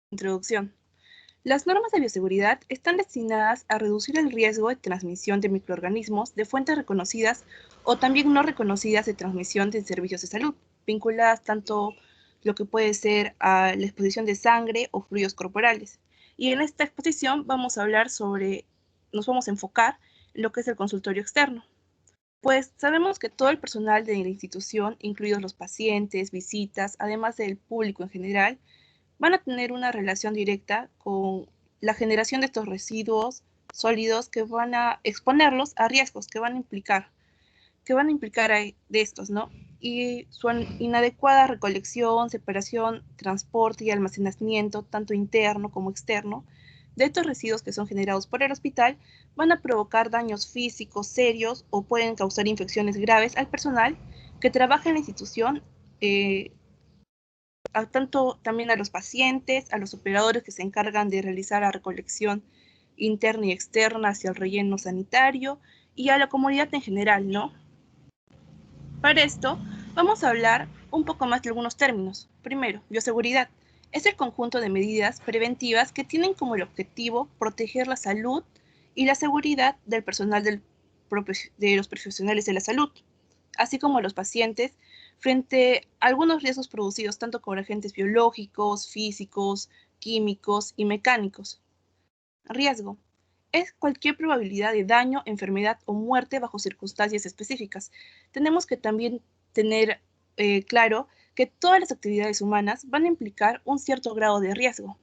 Introducción. Las normas de bioseguridad están destinadas a reducir el riesgo de transmisión de microorganismos de fuentes reconocidas o también no reconocidas de transmisión de servicios de salud, vinculadas tanto lo que puede ser a la exposición de sangre o fluidos corporales. Y en esta exposición nos vamos a enfocar en lo que es el consultorio externo. Pues sabemos que todo el personal de la institución, incluidos los pacientes, visitas, además del público en general, van a tener una relación directa con la generación de estos residuos sólidos que van a exponerlos a riesgos que van a implicar de estos, ¿no? Y su inadecuada recolección, separación, transporte y almacenamiento, tanto interno como externo, de estos residuos que son generados por el hospital, van a provocar daños físicos serios o pueden causar infecciones graves al personal que trabaja en la institución, eh, tanto también a los pacientes, a los operadores que se encargan de realizar la recolección interna y externa hacia el relleno sanitario y a la comunidad en general, ¿no? Para esto, vamos a hablar un poco más de algunos términos. Primero, bioseguridad. Es el conjunto de medidas preventivas que tienen como el objetivo proteger la salud y la seguridad del personal de los profesionales de la salud, así como a los pacientes, frente a algunos riesgos producidos tanto por agentes biológicos, físicos, químicos y mecánicos. Riesgo. Es cualquier probabilidad de daño, enfermedad o muerte bajo circunstancias específicas. Tenemos que también tener claro que todas las actividades humanas van a implicar un cierto grado de riesgo.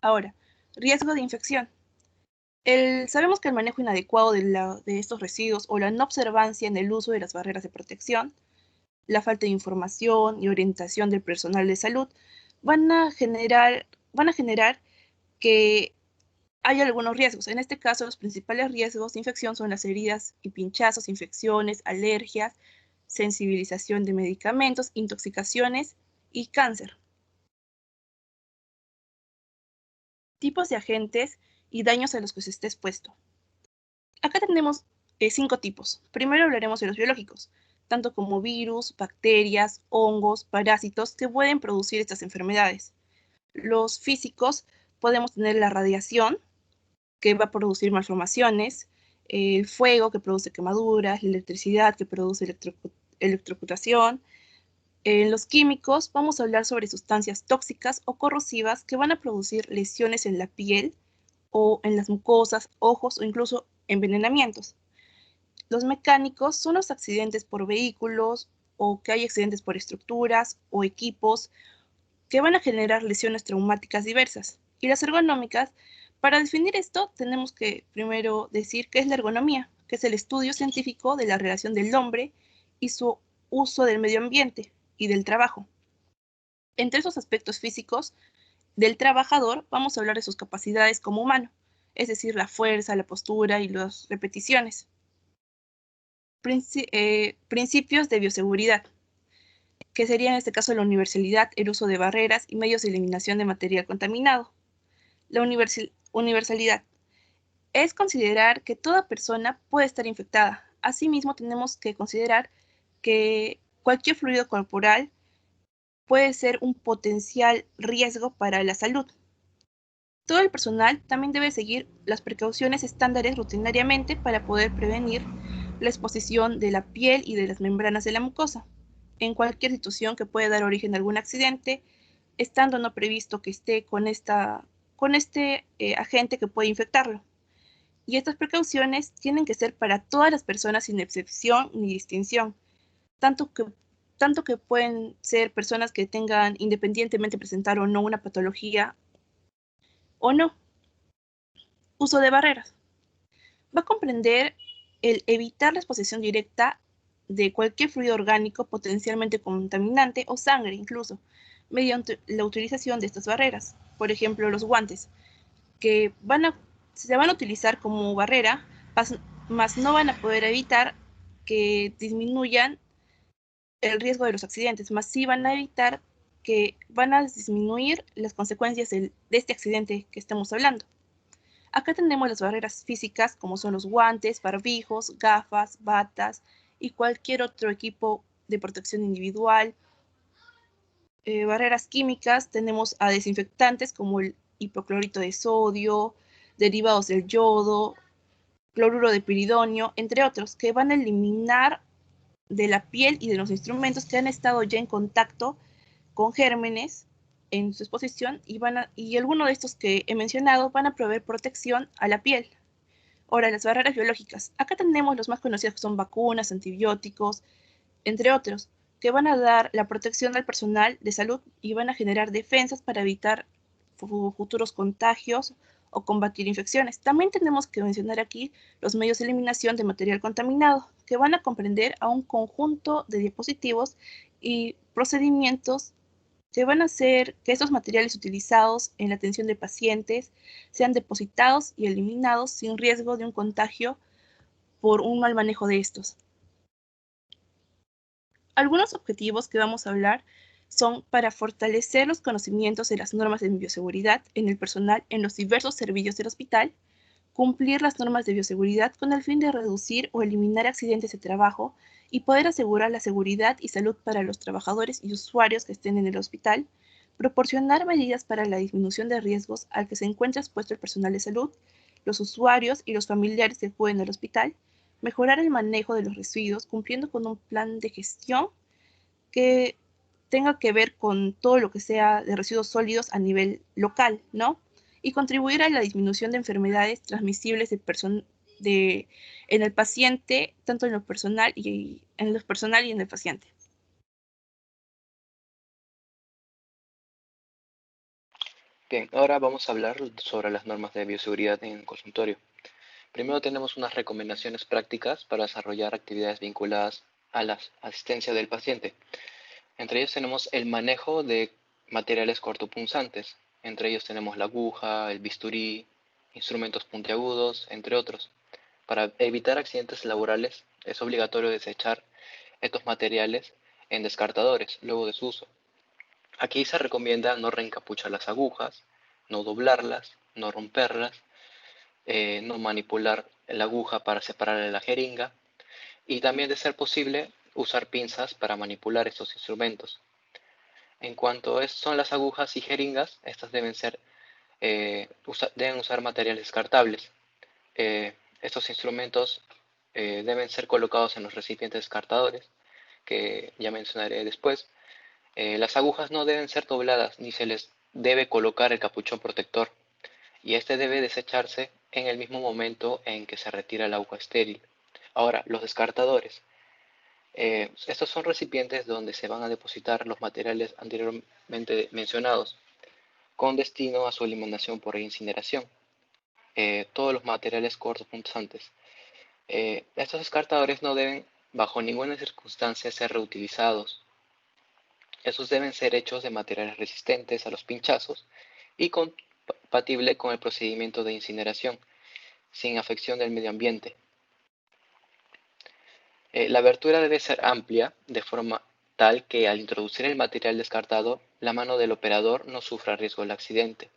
Ahora, riesgo de infección. Sabemos que el manejo inadecuado de estos residuos o la no observancia en el uso de las barreras de protección, la falta de información y orientación del personal de salud van a generar que hay algunos riesgos. En este caso, los principales riesgos de infección son las heridas y pinchazos, infecciones, alergias, sensibilización de medicamentos, intoxicaciones y cáncer. Tipos de agentes y daños a los que se esté expuesto. Acá tenemos 5 tipos. Primero hablaremos de los biológicos, tanto como virus, bacterias, hongos, parásitos que pueden producir estas enfermedades. Los físicos podemos tener la radiación, que va a producir malformaciones, el fuego que produce quemaduras, la electricidad que produce electrocutación. En los químicos vamos a hablar sobre sustancias tóxicas o corrosivas que van a producir lesiones en la piel o en las mucosas, ojos o incluso envenenamientos. Los mecánicos son los accidentes por vehículos o que hay accidentes por estructuras o equipos que van a generar lesiones traumáticas diversas. Y las ergonómicas, para definir esto, tenemos que primero decir qué es la ergonomía, que es el estudio científico de la relación del hombre y su uso del medio ambiente y del trabajo. Entre esos aspectos físicos del trabajador, vamos a hablar de sus capacidades como humano, es decir, la fuerza, la postura y las repeticiones. Principios de bioseguridad, que sería en este caso la universalidad, el uso de barreras y medios de eliminación de material contaminado. La universalidad es considerar que toda persona puede estar infectada. Asimismo, tenemos que considerar que cualquier fluido corporal puede ser un potencial riesgo para la salud. Todo el personal también debe seguir las precauciones estándares rutinariamente para poder prevenir la exposición de la piel y de las membranas de la mucosa en cualquier situación que pueda dar origen a algún accidente, estando no previsto que esté con este agente que puede infectarlo. Y estas precauciones tienen que ser para todas las personas sin excepción ni distinción, tanto que, tanto que pueden ser personas que tengan independientemente presentar o no una patología o no. Uso de barreras. Va a comprender el evitar la exposición directa de cualquier fluido orgánico potencialmente contaminante o sangre incluso, mediante la utilización de estas barreras. Por ejemplo, los guantes, que se van a utilizar como barrera, mas no van a poder evitar que disminuyan el riesgo de los accidentes, más sí van a evitar que van a disminuir las consecuencias de este accidente que estamos hablando. Acá tenemos las barreras físicas como son los guantes, barbijos, gafas, batas y cualquier otro equipo de protección individual. Barreras químicas tenemos a desinfectantes como hipoclorito de sodio, derivados del yodo, cloruro de piridonio, entre otros, que van a eliminar de la piel y de los instrumentos que han estado ya en contacto con gérmenes en su exposición y algunos de estos que he mencionado van a proveer protección a la piel. Ahora, las barreras biológicas. Acá tenemos los más conocidos que son vacunas, antibióticos, entre otros, que van a dar la protección al personal de salud y van a generar defensas para evitar futuros contagios o combatir infecciones. También tenemos que mencionar aquí los medios de eliminación de material contaminado, que van a comprender a un conjunto de dispositivos y procedimientos que van a hacer que estos materiales utilizados en la atención de pacientes sean depositados y eliminados sin riesgo de un contagio por un mal manejo de estos. Algunos objetivos que vamos a hablar son para fortalecer los conocimientos de las normas de bioseguridad en el personal en los diversos servicios del hospital, cumplir las normas de bioseguridad con el fin de reducir o eliminar accidentes de trabajo y poder asegurar la seguridad y salud para los trabajadores y usuarios que estén en el hospital, proporcionar medidas para la disminución de riesgos al que se encuentra expuesto el personal de salud, los usuarios y los familiares que acuden al hospital, mejorar el manejo de los residuos cumpliendo con un plan de gestión que tenga que ver con todo lo que sea de residuos sólidos a nivel local, ¿no? Y contribuir a la disminución de enfermedades transmisibles en el paciente, tanto en lo personal y en el paciente. Bien, ahora vamos a hablar sobre las normas de bioseguridad en el consultorio. Primero tenemos unas recomendaciones prácticas para desarrollar actividades vinculadas a la asistencia del paciente. Entre ellos tenemos el manejo de materiales cortopunzantes. Entre ellos tenemos la aguja, el bisturí, instrumentos puntiagudos, entre otros. Para evitar accidentes laborales es obligatorio desechar estos materiales en descartadores luego de su uso. Aquí se recomienda no reencapuchar las agujas, no doblarlas, no romperlas, no manipular la aguja para separar la jeringa y también, de ser posible, usar pinzas para manipular estos instrumentos. En cuanto son las agujas y jeringas, estas deben usar materiales descartables. Estos instrumentos deben ser colocados en los recipientes descartadores, que ya mencionaré después. Las agujas no deben ser dobladas ni se les debe colocar el capuchón protector, y este debe desecharse en el mismo momento en que se retira el agua estéril. Ahora, los descartadores. Estos son recipientes donde se van a depositar los materiales anteriormente mencionados, con destino a su eliminación por incineración. Todos los materiales cortopunzantes. Estos descartadores no deben, bajo ninguna circunstancia, ser reutilizados. Estos deben ser hechos de materiales resistentes a los pinchazos y compatible con el procedimiento de incineración, sin afección del medio ambiente. La abertura debe ser amplia, de forma tal que al introducir el material descartado, la mano del operador no sufra riesgo del accidente.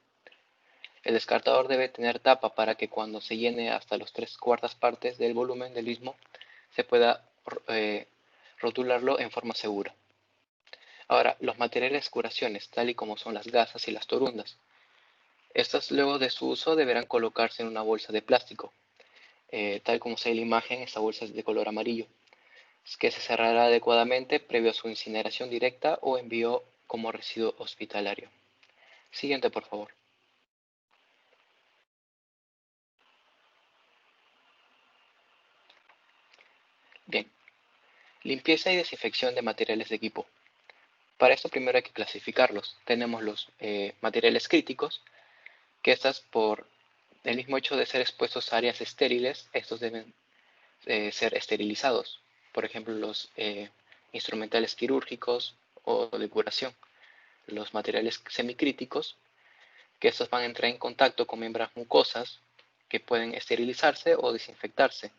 El descartador debe tener tapa para que cuando se llene hasta las 3/4 partes del volumen del mismo, se pueda rotularlo en forma segura. Ahora, los materiales de curaciones, tal y como son las gasas y las torundas. Estas, luego de su uso, deberán colocarse en una bolsa de plástico, tal como se ve en la imagen. Esta bolsa es de color amarillo, que se cerrará adecuadamente previo a su incineración directa o envío como residuo hospitalario. Siguiente, por favor. Bien, limpieza y desinfección de materiales de equipo. Para esto primero hay que clasificarlos. Tenemos los materiales críticos, que estas, por el mismo hecho de ser expuestos a áreas estériles, estos deben ser esterilizados. Por ejemplo, los instrumentales quirúrgicos o de curación. Los materiales semicríticos, que estos van a entrar en contacto con membranas mucosas que pueden esterilizarse o desinfectarse.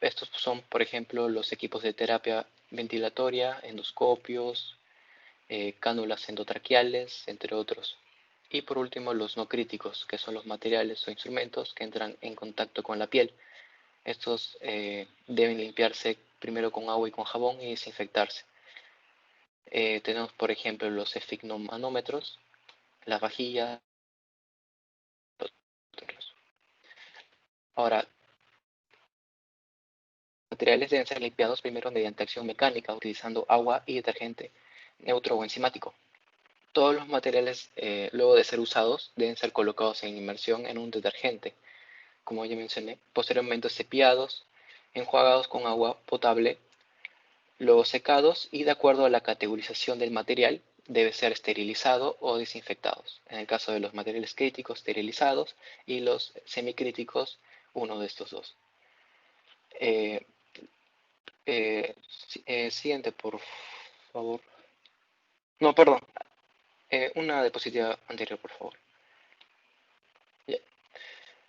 Estos son, por ejemplo, los equipos de terapia ventilatoria, endoscopios, cánulas endotraqueales, entre otros. Y por último, los no críticos, que son los materiales o instrumentos que entran en contacto con la piel. Estos deben limpiarse primero con agua y con jabón y desinfectarse. Tenemos, por ejemplo, los esfigmomanómetros, las vajillas. Ahora, los materiales deben ser limpiados primero mediante acción mecánica, utilizando agua y detergente neutro o enzimático. Todos los materiales, luego de ser usados, deben ser colocados en inmersión en un detergente, como ya mencioné, posteriormente cepiados, enjuagados con agua potable, luego secados y de acuerdo a la categorización del material, debe ser esterilizado o desinfectados. En el caso de los materiales críticos, esterilizados, y los semicríticos, uno de estos dos. Siguiente, por favor. No, perdón. Una diapositiva anterior, por favor. Ya.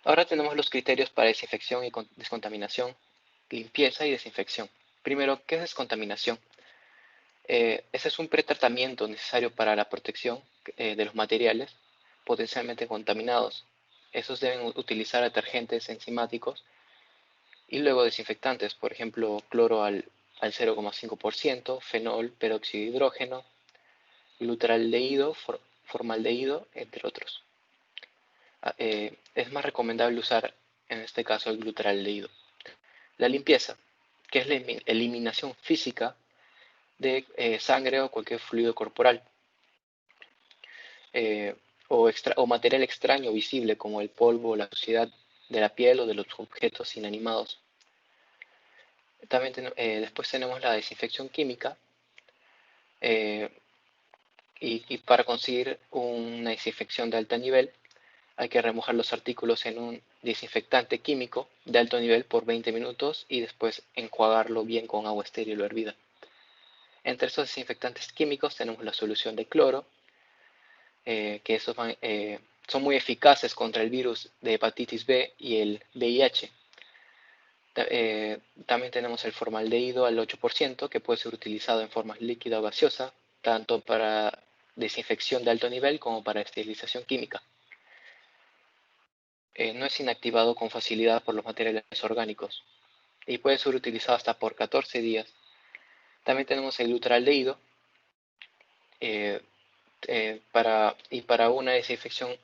Ahora tenemos los criterios para desinfección y descontaminación, limpieza y desinfección. Primero, ¿qué es descontaminación? Ese es un pretratamiento necesario para la protección de los materiales potencialmente contaminados. Esos deben utilizar detergentes enzimáticos y luego desinfectantes, por ejemplo, cloro al 0,5%, fenol, peróxido de hidrógeno, glutaraldehído, formaldehído, entre otros. Es más recomendable usar en este caso el glutaraldehído. La limpieza, que es la eliminación física de sangre o cualquier fluido corporal, o material extraño visible como el polvo o la suciedad de la piel o de los objetos inanimados. También después tenemos la desinfección química, y para conseguir una desinfección de alto nivel hay que remojar los artículos en un desinfectante químico de alto nivel por 20 minutos y después enjuagarlo bien con agua estéril o hervida. Entre estos desinfectantes químicos tenemos la solución de cloro, que son muy eficaces contra el virus de hepatitis B y el VIH. También tenemos el formaldehído al 8%, que puede ser utilizado en forma líquida o gaseosa, tanto para desinfección de alto nivel como para esterilización química. No es inactivado con facilidad por los materiales orgánicos y puede ser utilizado hasta por 14 días. También tenemos el glutaraldehído, para una desinfección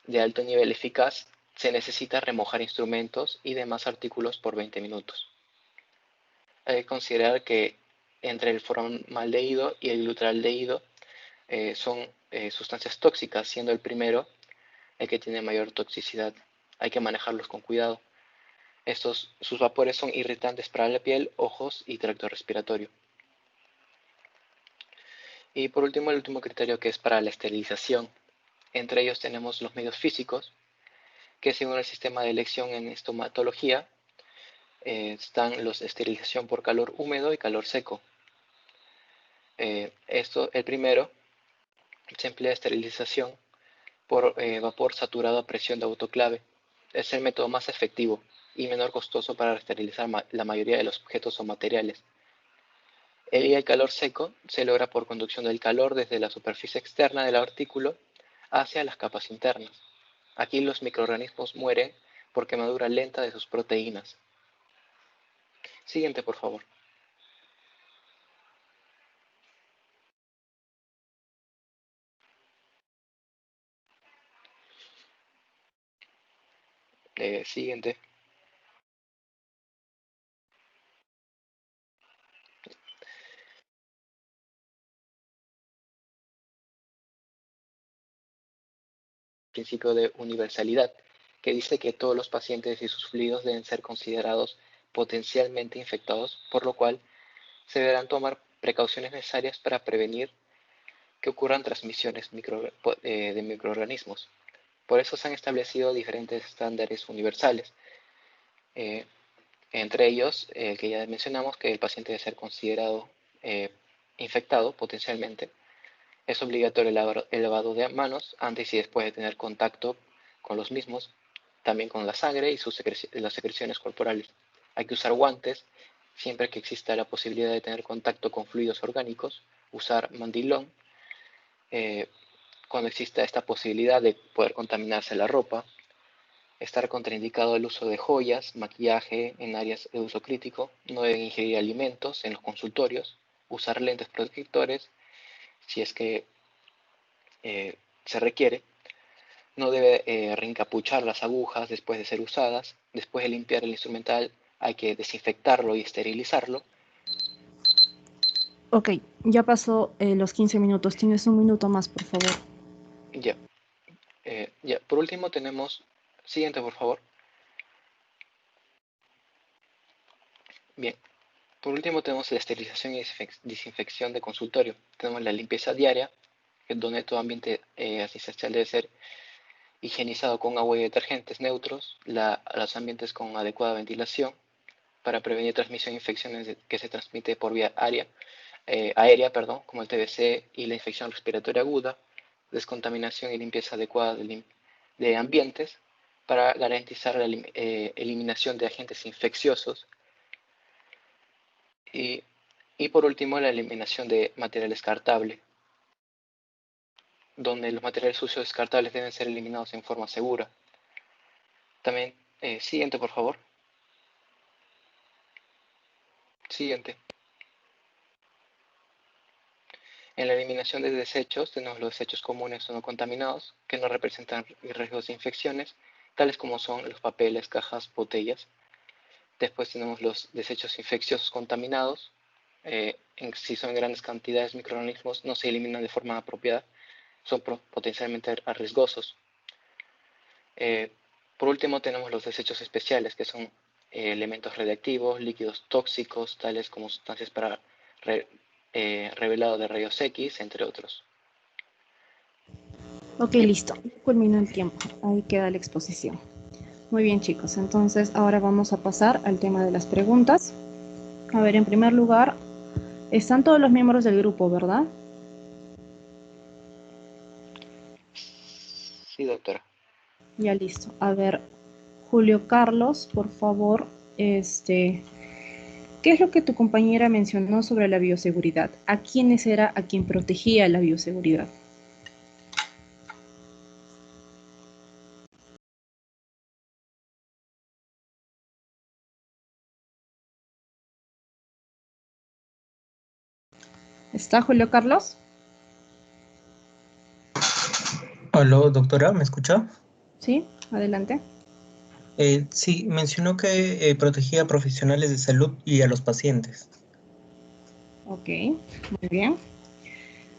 de alto nivel eficaz se necesita remojar instrumentos y demás artículos por 20 minutos. Hay que considerar que entre el formaldehído y el glutaraldehído son sustancias tóxicas, siendo el primero el que tiene mayor toxicidad. Hay que manejarlos con cuidado. Sus vapores son irritantes para la piel, ojos y tracto respiratorio. Y por último, el último criterio, que es para la esterilización. Entre ellos tenemos los medios físicos, que según el sistema de elección en estomatología, están los de esterilización por calor húmedo y calor seco. El primero se emplea esterilización por vapor saturado a presión de autoclave. Es el método más efectivo y menor costoso para esterilizar la mayoría de los objetos o materiales. El calor seco se logra por conducción del calor desde la superficie externa del artículo hacia las capas internas. Aquí los microorganismos mueren por quemadura lenta de sus proteínas. Siguiente, por favor. Siguiente. Principio de universalidad, que dice que todos los pacientes y sus fluidos deben ser considerados potencialmente infectados, por lo cual se deberán tomar precauciones necesarias para prevenir que ocurran transmisiones de microorganismos. Por eso se han establecido diferentes estándares universales, entre ellos el que ya mencionamos, que el paciente debe ser considerado infectado potencialmente. Es obligatorio el lavado de manos antes y después de tener contacto con los mismos, también con la sangre y las secreciones corporales. Hay que usar guantes siempre que exista la posibilidad de tener contacto con fluidos orgánicos, usar mandilón cuando exista esta posibilidad de poder contaminarse la ropa, estar contraindicado el uso de joyas, maquillaje en áreas de uso crítico, no deben ingerir alimentos en los consultorios, usar lentes protectores si es que se requiere. No debe reencapuchar las agujas después de ser usadas. Después de limpiar el instrumental hay que desinfectarlo y esterilizarlo. Ok, ya pasó los 15 minutos. Tienes un minuto más, por favor. Ya. Ya. Por último tenemos... Siguiente, por favor. Bien. Por último tenemos la esterilización y desinfección de consultorio. Tenemos la limpieza diaria, donde todo ambiente asistencial debe ser higienizado con agua y detergentes neutros, los ambientes con adecuada ventilación para prevenir transmisión de infecciones que se transmite por vía aérea, como el TBC y la infección respiratoria aguda, descontaminación y limpieza adecuada de ambientes para garantizar la eliminación de agentes infecciosos y por último la eliminación de material descartable, donde los materiales sucios descartables deben ser eliminados en forma segura. También, siguiente por favor. Siguiente. En la eliminación de desechos tenemos los desechos comunes o no contaminados que no representan riesgos de infecciones, tales como son los papeles, cajas, botellas. Después tenemos los desechos infecciosos contaminados. Si son en grandes cantidades microorganismos no se eliminan de forma apropiada, son potencialmente riesgosos. Por último tenemos los desechos especiales, que son elementos radiactivos, líquidos tóxicos, tales como sustancias para revelado de rayos X, entre otros. Ok, listo. Culminó el tiempo. Ahí queda la exposición. Muy bien, chicos. Entonces, ahora vamos a pasar al tema de las preguntas. A ver, en primer lugar, están todos los miembros del grupo, ¿verdad? Sí, doctora. Ya listo. A ver, Julio Carlos, por favor, ¿qué es lo que tu compañera mencionó sobre la bioseguridad? ¿A quiénes era a quien protegía la bioseguridad? ¿Está Julio Carlos? Aló, doctora, ¿me escucha? Sí, adelante. Sí, mencionó que protegía a profesionales de salud y a los pacientes. Ok, muy bien.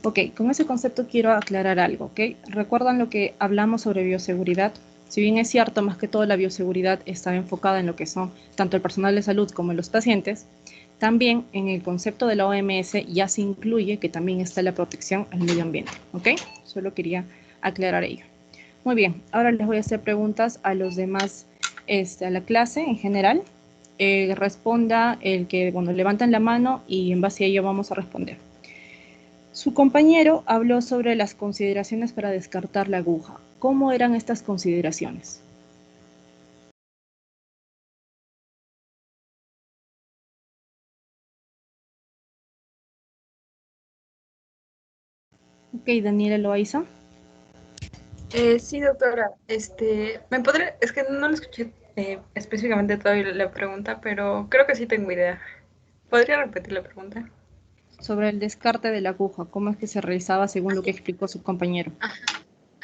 Ok, con ese concepto quiero aclarar algo, ¿ok? ¿Recuerdan lo que hablamos sobre bioseguridad? Si bien es cierto, más que todo la bioseguridad está enfocada en lo que son tanto el personal de salud como los pacientes, también en el concepto de la OMS ya se incluye que también está la protección al medio ambiente, ¿ok? Solo quería aclarar ello. Muy bien, ahora les voy a hacer preguntas a los demás, a la clase en general. Responda el que, bueno, levantan la mano y en base a ello vamos a responder. Su compañero habló sobre las consideraciones para descartar la aguja. ¿Cómo eran estas consideraciones? Ok, Daniela Loaiza. Sí, doctora. ¿Me podría? Es que no lo escuché específicamente todavía la pregunta, pero creo que sí tengo idea. ¿Podría repetir la pregunta? Sobre el descarte de la aguja, ¿cómo es que se realizaba según lo que explicó su compañero?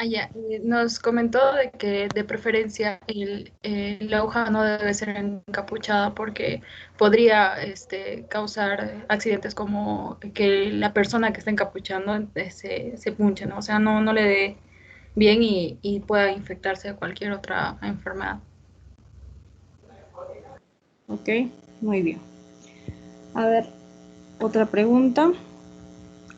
Ya. Nos comentó de que de preferencia la aguja no debe ser encapuchada porque podría causar accidentes como que la persona que está encapuchando se punche, ¿no? O sea, no le dé bien y pueda infectarse de cualquier otra enfermedad. Ok, muy bien. A ver, otra pregunta.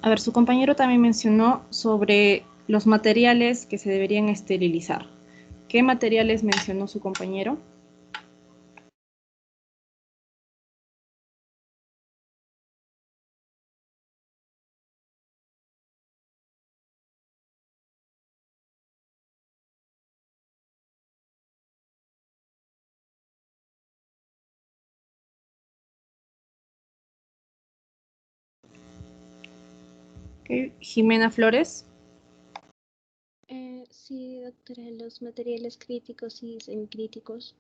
A ver, su compañero también mencionó sobre los materiales que se deberían esterilizar. ¿Qué materiales mencionó su compañero? Okay. Jimena Flores. Sí, doctora, los materiales críticos y semicríticos.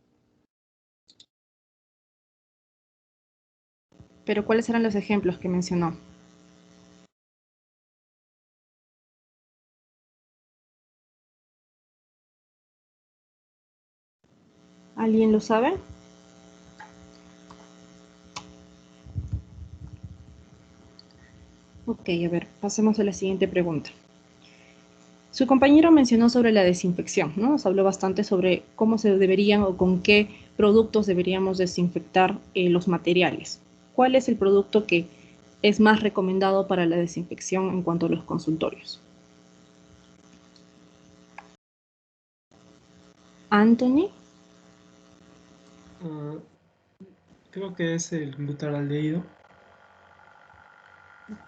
Pero ¿cuáles eran los ejemplos que mencionó? ¿Alguien lo sabe? Ok, a ver, pasemos a la siguiente pregunta. Su compañero mencionó sobre la desinfección, ¿no? Nos habló bastante sobre cómo se deberían o con qué productos deberíamos desinfectar los materiales. ¿Cuál es el producto que es más recomendado para la desinfección en cuanto a los consultorios? Anthony. Creo que es el glutaraldehído.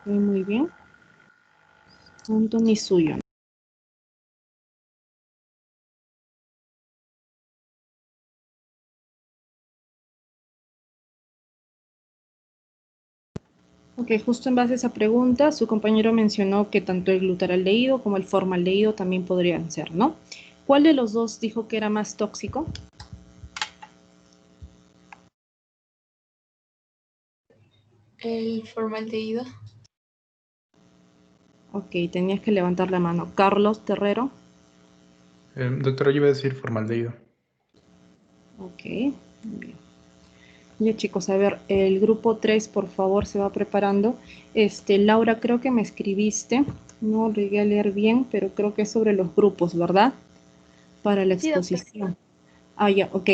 Muy bien. Anthony suyo. Ok, justo en base a esa pregunta, su compañero mencionó que tanto el glutaraldehído como el formaldehído también podrían ser, ¿no? ¿Cuál de los dos dijo que era más tóxico? El formaldehído. Ok, tenías que levantar la mano. Carlos Terrero. Doctora, yo iba a decir formaldehído. Ok, muy bien. Ya chicos, a ver, el grupo 3 por favor se va preparando. Laura, creo que me escribiste, no lo llegué a leer bien, pero creo que es sobre los grupos, ¿verdad? Para la Sí, doctora. exposición. Ah, ya, ok.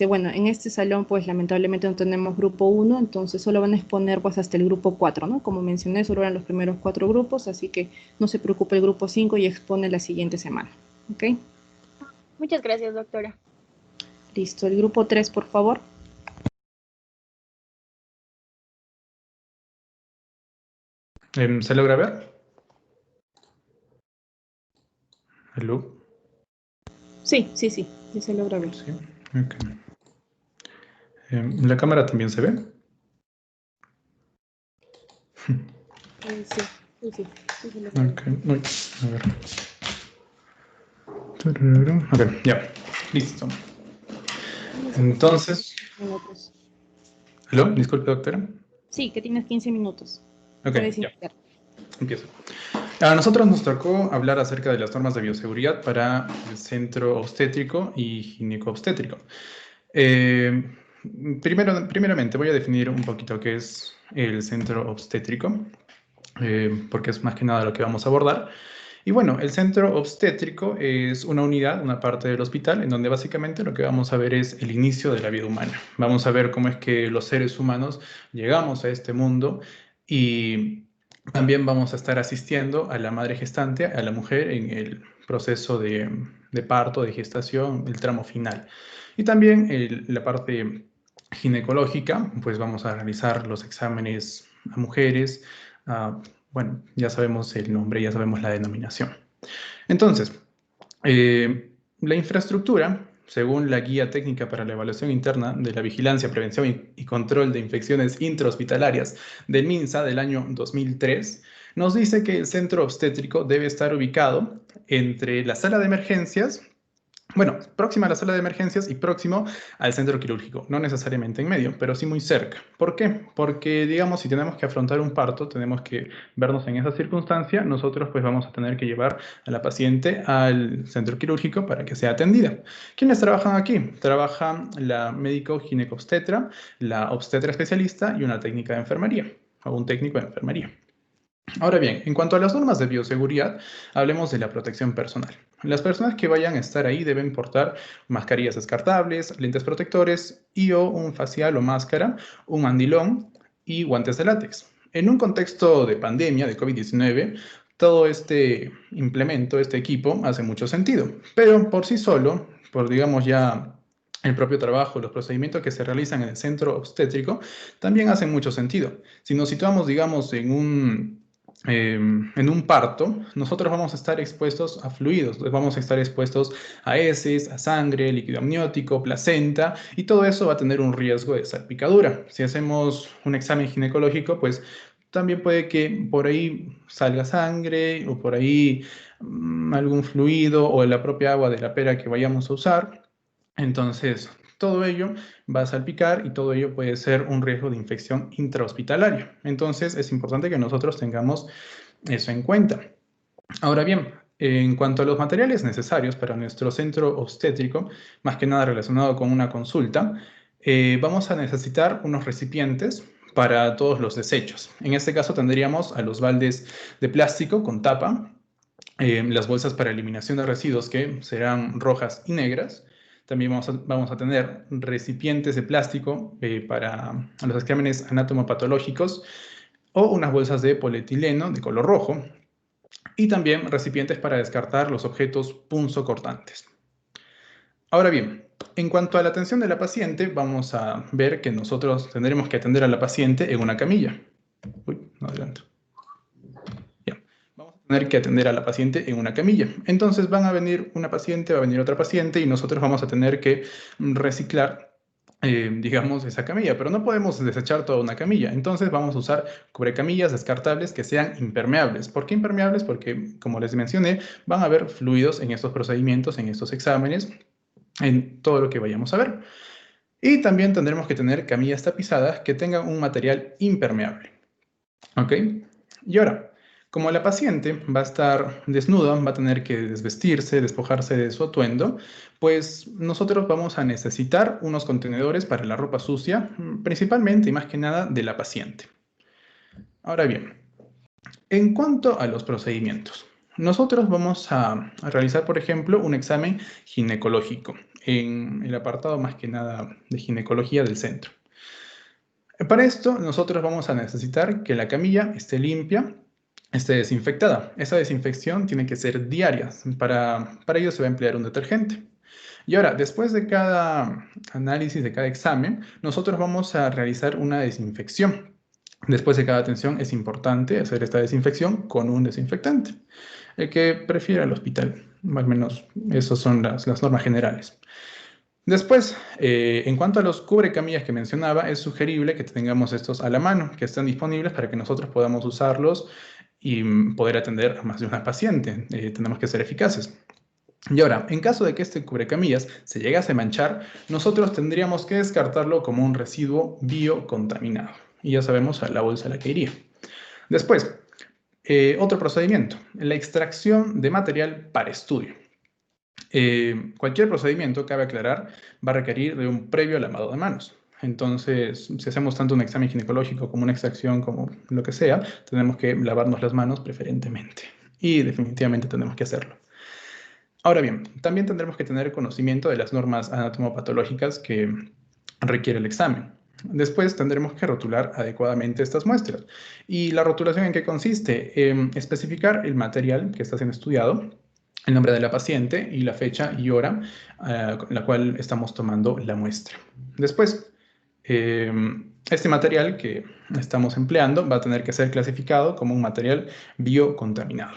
Bueno, en este salón pues lamentablemente no tenemos grupo 1, entonces solo van a exponer pues hasta el grupo 4, ¿no? Como mencioné, solo eran los primeros 4 grupos, así que no se preocupe el grupo 5 y expone la siguiente semana, ¿ok? Muchas gracias, doctora. Listo, el grupo 3 por favor. ¿Se logra ver? ¿Hello? Sí, sí se logra ver. Sí, ok. ¿La cámara también se ve? Sí, se logra ver. Ok, uy, a ver. Tururú. Ok, ya, listo. Entonces, Minutos. ¿hello? Disculpe, doctora. Sí, que tienes 15 minutos. Ok, Puedes ya, iniciar. empiezo. A nosotros nos tocó hablar acerca de las normas de bioseguridad para el centro obstétrico y gineco-obstétrico. Primeramente voy a definir un poquito qué es el centro obstétrico, porque es más que nada lo que vamos a abordar. Y bueno, el centro obstétrico es una unidad, una parte del hospital, en donde básicamente lo que vamos a ver es el inicio de la vida humana. Vamos a ver cómo es que los seres humanos llegamos a este mundo y también vamos a estar asistiendo a la madre gestante, a la mujer en el proceso de parto, de gestación, el tramo final. Y también la parte ginecológica, pues vamos a realizar los exámenes a mujeres, bueno, ya sabemos el nombre, ya sabemos la denominación. Entonces, la infraestructura, según la Guía Técnica para la Evaluación Interna de la Vigilancia, Prevención y Control de Infecciones Intrahospitalarias del MINSA del año 2003, nos dice que el centro obstétrico debe estar ubicado entre la sala de emergencias, bueno, próxima a la sala de emergencias y próximo al centro quirúrgico, no necesariamente en medio, pero sí muy cerca. ¿Por qué? Porque, digamos, si tenemos que afrontar un parto, tenemos que vernos en esa circunstancia, nosotros pues vamos a tener que llevar a la paciente al centro quirúrgico para que sea atendida. ¿Quiénes trabajan aquí? Trabajan la médico ginecobstetra, la obstetra especialista y una técnica de enfermería, o un técnico de enfermería. Ahora bien, en cuanto a las normas de bioseguridad, hablemos de la protección personal. Las personas que vayan a estar ahí deben portar mascarillas descartables, lentes protectores y o un facial o máscara, un mandilón y guantes de látex. En un contexto de pandemia de COVID-19, todo este implemento, este equipo, hace mucho sentido. Pero por sí solo, por digamos ya el propio trabajo, los procedimientos que se realizan en el centro obstétrico, también hacen mucho sentido. Si nos situamos, digamos, en un parto, nosotros vamos a estar expuestos a fluidos, vamos a estar expuestos a heces, a sangre, líquido amniótico, placenta, y todo eso va a tener un riesgo de salpicadura. Si hacemos un examen ginecológico, pues también puede que por ahí salga sangre o por ahí algún fluido o la propia agua de la pera que vayamos a usar. Entonces, todo ello va a salpicar y todo ello puede ser un riesgo de infección intrahospitalaria. Entonces, es importante que nosotros tengamos eso en cuenta. Ahora bien, En cuanto a los materiales necesarios para nuestro centro obstétrico, más que nada relacionado con una consulta, vamos a necesitar unos recipientes para todos los desechos. En este caso tendríamos a los baldes de plástico con tapa, las bolsas para eliminación de residuos que serán rojas y negras. También vamos a tener recipientes de plástico para los exámenes anatomopatológicos o unas bolsas de polietileno de color rojo y también recipientes para descartar los objetos punzocortantes. Ahora bien, en cuanto a la atención de la paciente, vamos a ver que nosotros tendremos que atender a la paciente en una camilla. Uy, no adelanto. Ya. Vamos a tener que atender a la paciente en una camilla. Entonces van a venir una paciente, va a venir otra paciente y nosotros vamos a tener que reciclar digamos, esa camilla, pero no podemos desechar toda una camilla. Entonces vamos a usar cubrecamillas descartables que sean impermeables. ¿Por qué impermeables? Porque, como les mencioné, van a haber fluidos en estos procedimientos, en estos exámenes, en todo lo que vayamos a ver. Y también tendremos que tener camillas tapizadas que tengan un material impermeable. ¿Ok? Y ahora, como la paciente va a estar desnuda, va a tener que desvestirse, despojarse de su atuendo, pues nosotros vamos a necesitar unos contenedores para la ropa sucia, principalmente y más que nada de la paciente. Ahora bien, en cuanto a los procedimientos, nosotros vamos a realizar, por ejemplo, un examen ginecológico en el apartado más que nada de ginecología del centro. Para esto, nosotros vamos a necesitar que la camilla esté limpia, esté desinfectada. Esa desinfección tiene que ser diaria. Para ello se va a emplear un detergente. Y ahora, después de cada análisis, de cada examen, nosotros vamos a realizar una desinfección. Después de cada atención es importante hacer esta desinfección con un desinfectante. El que prefiera el hospital, al menos esas son las normas generales. Después, en cuanto a los cubrecamillas que mencionaba, es sugerible que tengamos estos a la mano, que estén disponibles para que nosotros podamos usarlos y poder atender a más de una paciente. Tenemos que ser eficaces. Y ahora, en caso de que este cubrecamillas se llegase a manchar, nosotros tendríamos que descartarlo como un residuo biocontaminado. Y ya sabemos a la bolsa a la que iría. Después, otro procedimiento, la extracción de material para estudio. Cualquier procedimiento, cabe aclarar, va a requerir de un previo lavado de manos. Entonces, si hacemos tanto un examen ginecológico como una extracción, como lo que sea, tenemos que lavarnos las manos preferentemente. Y definitivamente tenemos que hacerlo. Ahora bien, también tendremos que tener conocimiento de las normas anatomopatológicas que requiere el examen. Después tendremos que rotular adecuadamente estas muestras. ¿Y la rotulación en qué consiste? Especificar el material que está siendo estudiado, el nombre de la paciente y la fecha y hora en la cual estamos tomando la muestra. Después, este material que estamos empleando va a tener que ser clasificado como un material biocontaminado.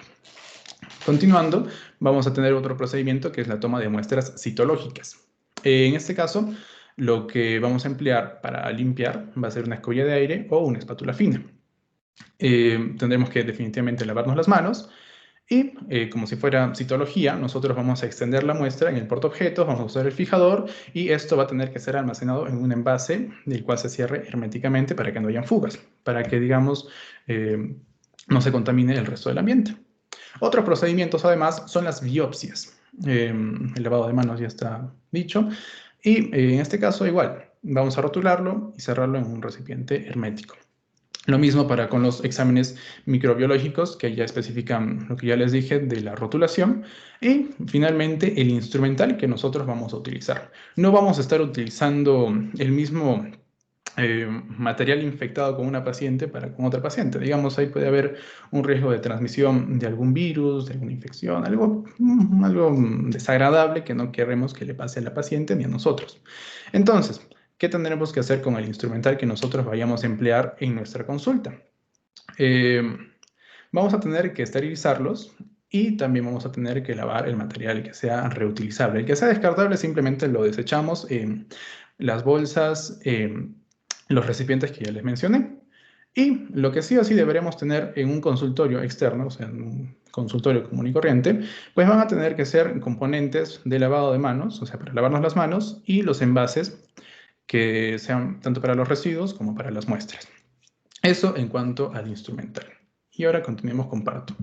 Continuando, vamos a tener otro procedimiento que es la toma de muestras citológicas. En este caso, lo que vamos a emplear para limpiar va a ser una escoba de aire o una espátula fina. Tendremos que definitivamente lavarnos las manos y, como si fuera citología, nosotros vamos a extender la muestra en el portaobjetos, vamos a usar el fijador y esto va a tener que ser almacenado en un envase del cual se cierre herméticamente para que no hayan fugas, para que, digamos, no se contamine el resto del ambiente. Otros procedimientos, además, son las biopsias. El lavado de manos ya está dicho. Y en este caso, igual, vamos a rotularlo y cerrarlo en un recipiente hermético. Lo mismo para con los exámenes microbiológicos, que ya especifican lo que ya les dije de la rotulación. Y finalmente, el instrumental que nosotros vamos a utilizar. No vamos a estar utilizando el mismo material infectado con una paciente para con otra paciente. Digamos, ahí puede haber un riesgo de transmisión de algún virus, de alguna infección, algo desagradable que no queremos que le pase a la paciente ni a nosotros. Entonces, ¿qué tendremos que hacer con el instrumental que nosotros vayamos a emplear en nuestra consulta? Vamos a tener que esterilizarlos y también vamos a tener que lavar el material que sea reutilizable. El que sea descartable simplemente lo desechamos en las bolsas, los recipientes que ya les mencioné. Y lo que sí o sí deberemos tener en un consultorio externo, o sea, en un consultorio común y corriente, pues van a tener que ser componentes de lavado de manos, o sea, para lavarnos las manos, y los envases que sean tanto para los residuos como para las muestras. Eso en cuanto al instrumental. Y ahora continuemos con parto.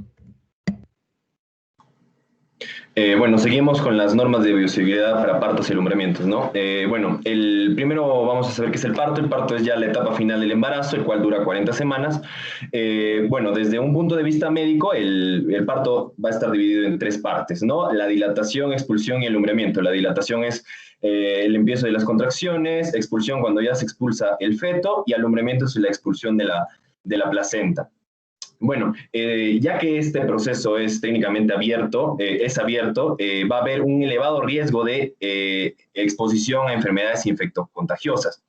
Bueno, seguimos con las normas de bioseguridad para partos y alumbramientos, ¿no? Bueno, primero vamos a saber qué es el parto. El parto es ya la etapa final del embarazo, el cual dura 40 semanas. Bueno, desde un punto de vista médico, el parto va a estar dividido en 3 partes, ¿no? La dilatación, expulsión y alumbramiento. La dilatación es el empiezo de las contracciones, expulsión cuando ya se expulsa el feto y alumbramiento es la expulsión de la placenta. Bueno, ya que este proceso es técnicamente abierto, va a haber un elevado riesgo de exposición a enfermedades infectocontagiosas.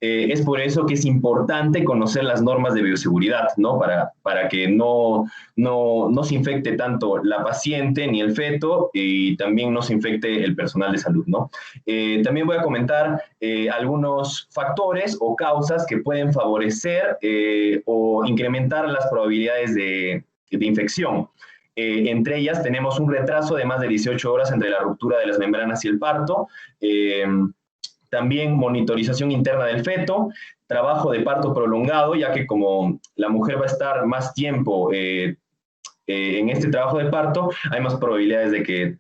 Es por eso que es importante conocer las normas de bioseguridad, ¿no? Para que no se infecte tanto la paciente ni el feto y también no se infecte el personal de salud, ¿no? También voy a comentar algunos factores o causas que pueden favorecer o incrementar las probabilidades de infección. Entre ellas tenemos un retraso de más de 18 horas entre la ruptura de las membranas y el parto, también monitorización interna del feto, trabajo de parto prolongado, ya que como la mujer va a estar más tiempo en este trabajo de parto, hay más probabilidades de que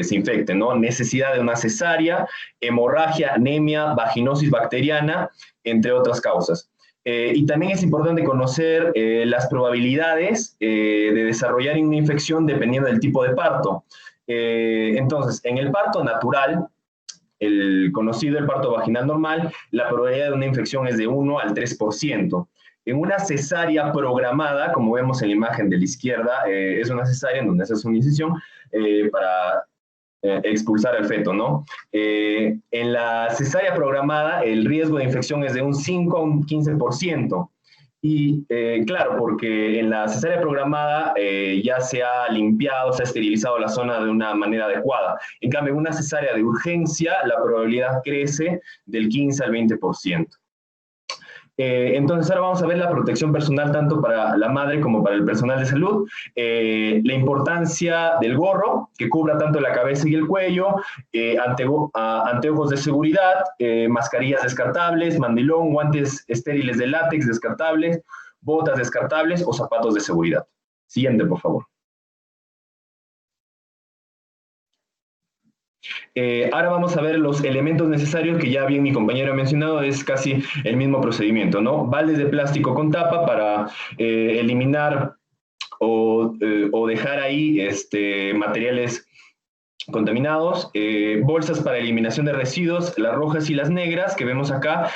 se infecte, ¿no? Necesidad de una cesárea, hemorragia, anemia, vaginosis bacteriana, entre otras causas. Y también es importante conocer las probabilidades de desarrollar una infección dependiendo del tipo de parto. Entonces, en el parto natural, el parto vaginal normal, la probabilidad de una infección es de 1 al 3%. En una cesárea programada, como vemos en la imagen de la izquierda, es una cesárea en donde se hace una incisión para expulsar al feto, ¿no? En la cesárea programada, el riesgo de infección es de un 5 a un 15%. Y claro, porque en la cesárea programada ya se ha limpiado, se ha esterilizado la zona de una manera adecuada. En cambio, en una cesárea de urgencia, la probabilidad crece del 15 al 20%. Entonces ahora vamos a ver la protección personal tanto para la madre como para el personal de salud, la importancia del gorro que cubra tanto la cabeza y el cuello, anteojos de seguridad, mascarillas descartables, mandilón, guantes estériles de látex descartables, botas descartables o zapatos de seguridad. Siguiente, por favor. Ahora vamos a ver los elementos necesarios que ya bien mi compañero ha mencionado, es casi el mismo procedimiento, ¿no? Baldes de plástico con tapa para eliminar o dejar ahí materiales contaminados, bolsas para eliminación de residuos, las rojas y las negras que vemos acá,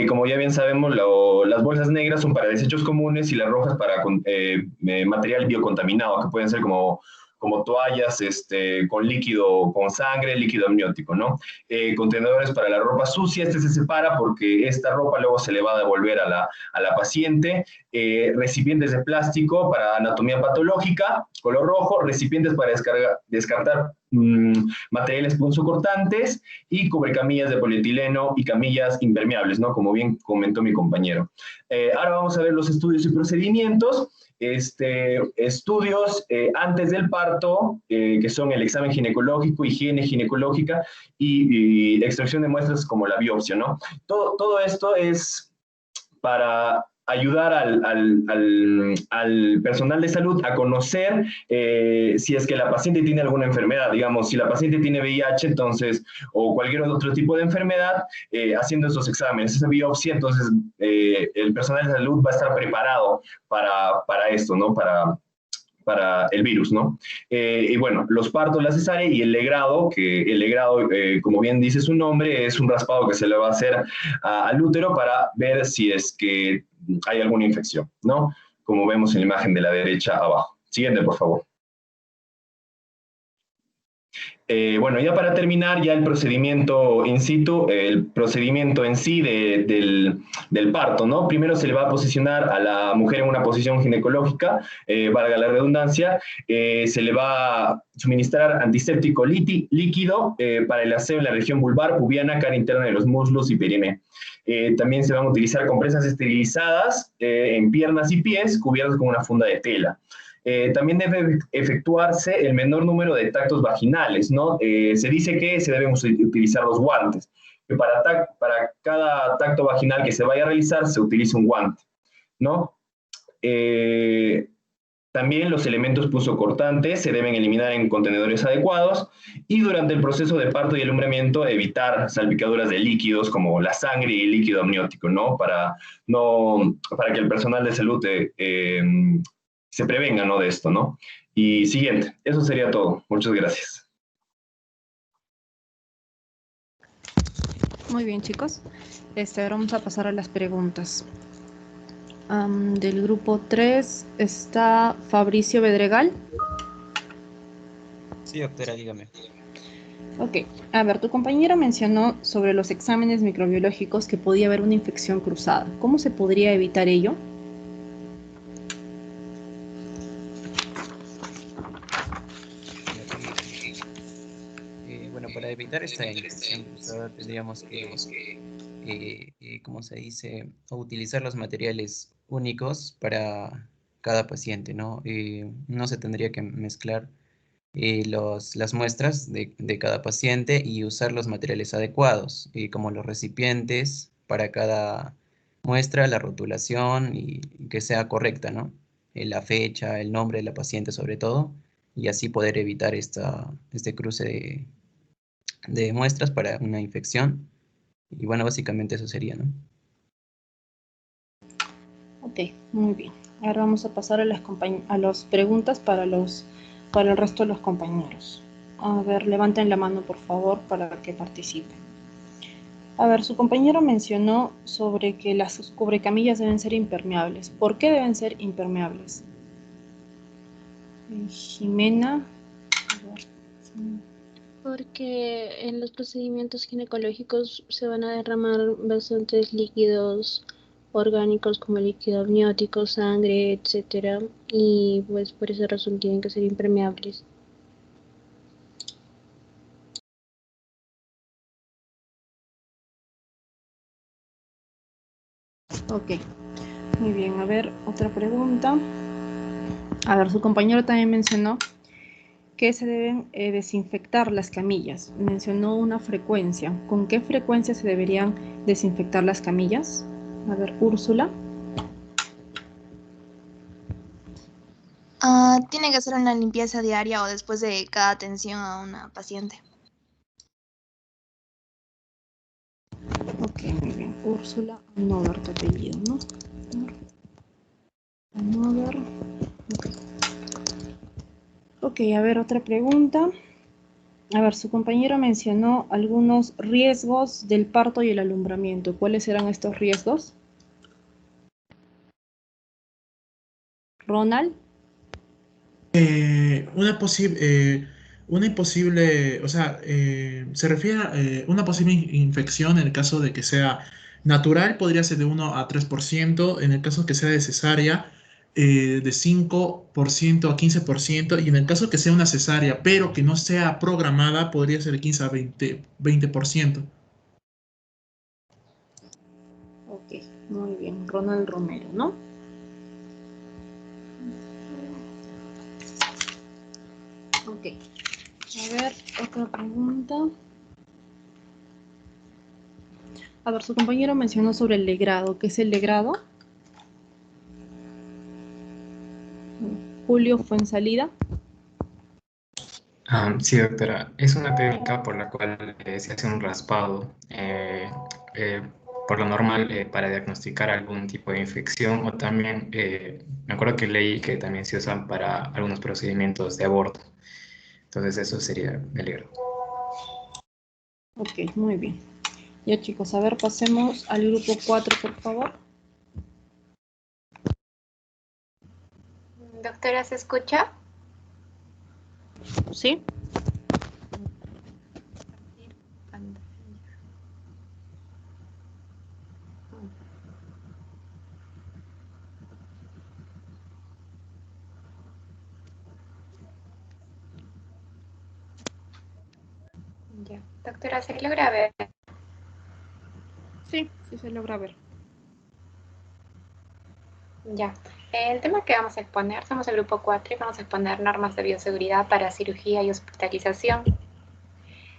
como ya bien sabemos, las bolsas negras son para desechos comunes y las rojas para material biocontaminado, que pueden ser como toallas con líquido, con sangre, líquido amniótico, ¿no? Contenedores para la ropa sucia, se separa porque esta ropa luego se le va a devolver a la paciente, recipientes de plástico para anatomía patológica, color rojo, recipientes para descartar materiales punzocortantes y cubrecamillas de polietileno y camillas impermeables, ¿no? Como bien comentó mi compañero. Ahora vamos a ver los estudios y procedimientos. Estudios antes del parto, que son el examen ginecológico, higiene ginecológica y extracción de muestras como la biopsia, ¿no? Todo esto es para ayudar al personal de salud a conocer si es que la paciente tiene alguna enfermedad. Digamos, si la paciente tiene VIH, entonces, o cualquier otro tipo de enfermedad, haciendo esos exámenes, esa biopsia, entonces el personal de salud va a estar preparado para esto, ¿no? Para el virus, ¿no? Y bueno, los partos, la cesárea y el legrado, que el legrado, como bien dice su nombre, es un raspado que se le va a hacer al útero para ver si es que hay alguna infección, ¿no? Como vemos en la imagen de la derecha abajo. Siguiente, por favor. Bueno, ya para terminar, ya el procedimiento in situ, el procedimiento en sí del parto, ¿no? Primero se le va a posicionar a la mujer en una posición ginecológica, valga la redundancia, se le va a suministrar antiséptico líquido para el aseo en la región vulvar, pubiana, cara interna de los muslos y perine. También se van a utilizar compresas esterilizadas en piernas y pies cubiertas con una funda de tela. También debe efectuarse el menor número de tactos vaginales, ¿no? Se dice que se deben utilizar los guantes, que para cada tacto vaginal que se vaya a realizar se utiliza un guante, ¿no? También los elementos punzocortantes se deben eliminar en contenedores adecuados y durante el proceso de parto y alumbramiento evitar salpicaduras de líquidos como la sangre y el líquido amniótico, ¿no? Para que el personal de salud se prevenga, ¿no? De esto, ¿no? Y siguiente, eso sería todo. Muchas gracias. Muy bien, chicos. Ahora vamos a pasar a las preguntas. Del grupo 3 está Fabricio Bedregal. Sí, doctora, dígame. Ok, a ver, tu compañero mencionó sobre los exámenes microbiológicos que podía haber una infección cruzada. ¿Cómo se podría evitar ello? Bueno, para evitar esta infección cruzada tendríamos que, ¿cómo se dice?, utilizar los materiales únicos para cada paciente, ¿no? No se tendría que mezclar las muestras de cada paciente y usar los materiales adecuados, como los recipientes para cada muestra, la rotulación y que sea correcta, ¿no? La fecha, el nombre de la paciente sobre todo, y así poder evitar este cruce de muestras para una infección. Y bueno, básicamente eso sería, ¿no? Ok, muy bien. Ahora vamos a pasar a las preguntas para el resto de los compañeros. A ver, levanten la mano, por favor, para que participen. A ver, su compañero mencionó sobre que las cubrecamillas deben ser impermeables. ¿Por qué deben ser impermeables? Jimena. A ver. Porque en los procedimientos ginecológicos se van a derramar bastantes líquidos orgánicos como líquido amniótico, sangre, etcétera, y pues por esa razón tienen que ser impermeables. Ok, muy bien. A ver, otra pregunta. A ver, su compañero también mencionó que se deben desinfectar las camillas. Mencionó una frecuencia. ¿Con qué frecuencia se deberían desinfectar las camillas? A ver, Úrsula. Tiene que hacer una limpieza diaria o después de cada atención a una paciente. Ok, muy bien. Úrsula Anover, tu apellido, ¿no? Anover. Ok, a ver, otra pregunta. A ver, su compañero mencionó algunos riesgos del parto y el alumbramiento. ¿Cuáles eran estos riesgos? Ronald. Una imposible, o sea, se refiere a una posible infección en el caso de que sea natural, podría ser de 1 a 3%, en el caso que sea de cesárea, de 5% a 15%, y en el caso que sea una cesárea, pero que no sea programada, podría ser de 15 a 20%. Ok, muy bien. Ronald Romero, ¿no? Ok. A ver, otra pregunta. A ver, su compañero mencionó sobre el legrado. ¿Qué es el legrado? Julio Fuensalida. Sí, doctora. Es una técnica por la cual se hace un raspado, por lo normal, para diagnosticar algún tipo de infección, o también, me acuerdo que leí que también se usan para algunos procedimientos de aborto. Entonces eso sería el legrado. Ok, muy bien. Ya, chicos, a ver, pasemos al grupo 4, por favor. Doctora, ¿se escucha? Sí. Ya. Doctora, ¿se logra ver? Sí, sí se logra ver. Ya. El tema que vamos a exponer, somos el grupo 4 y vamos a exponer normas de bioseguridad para cirugía y hospitalización.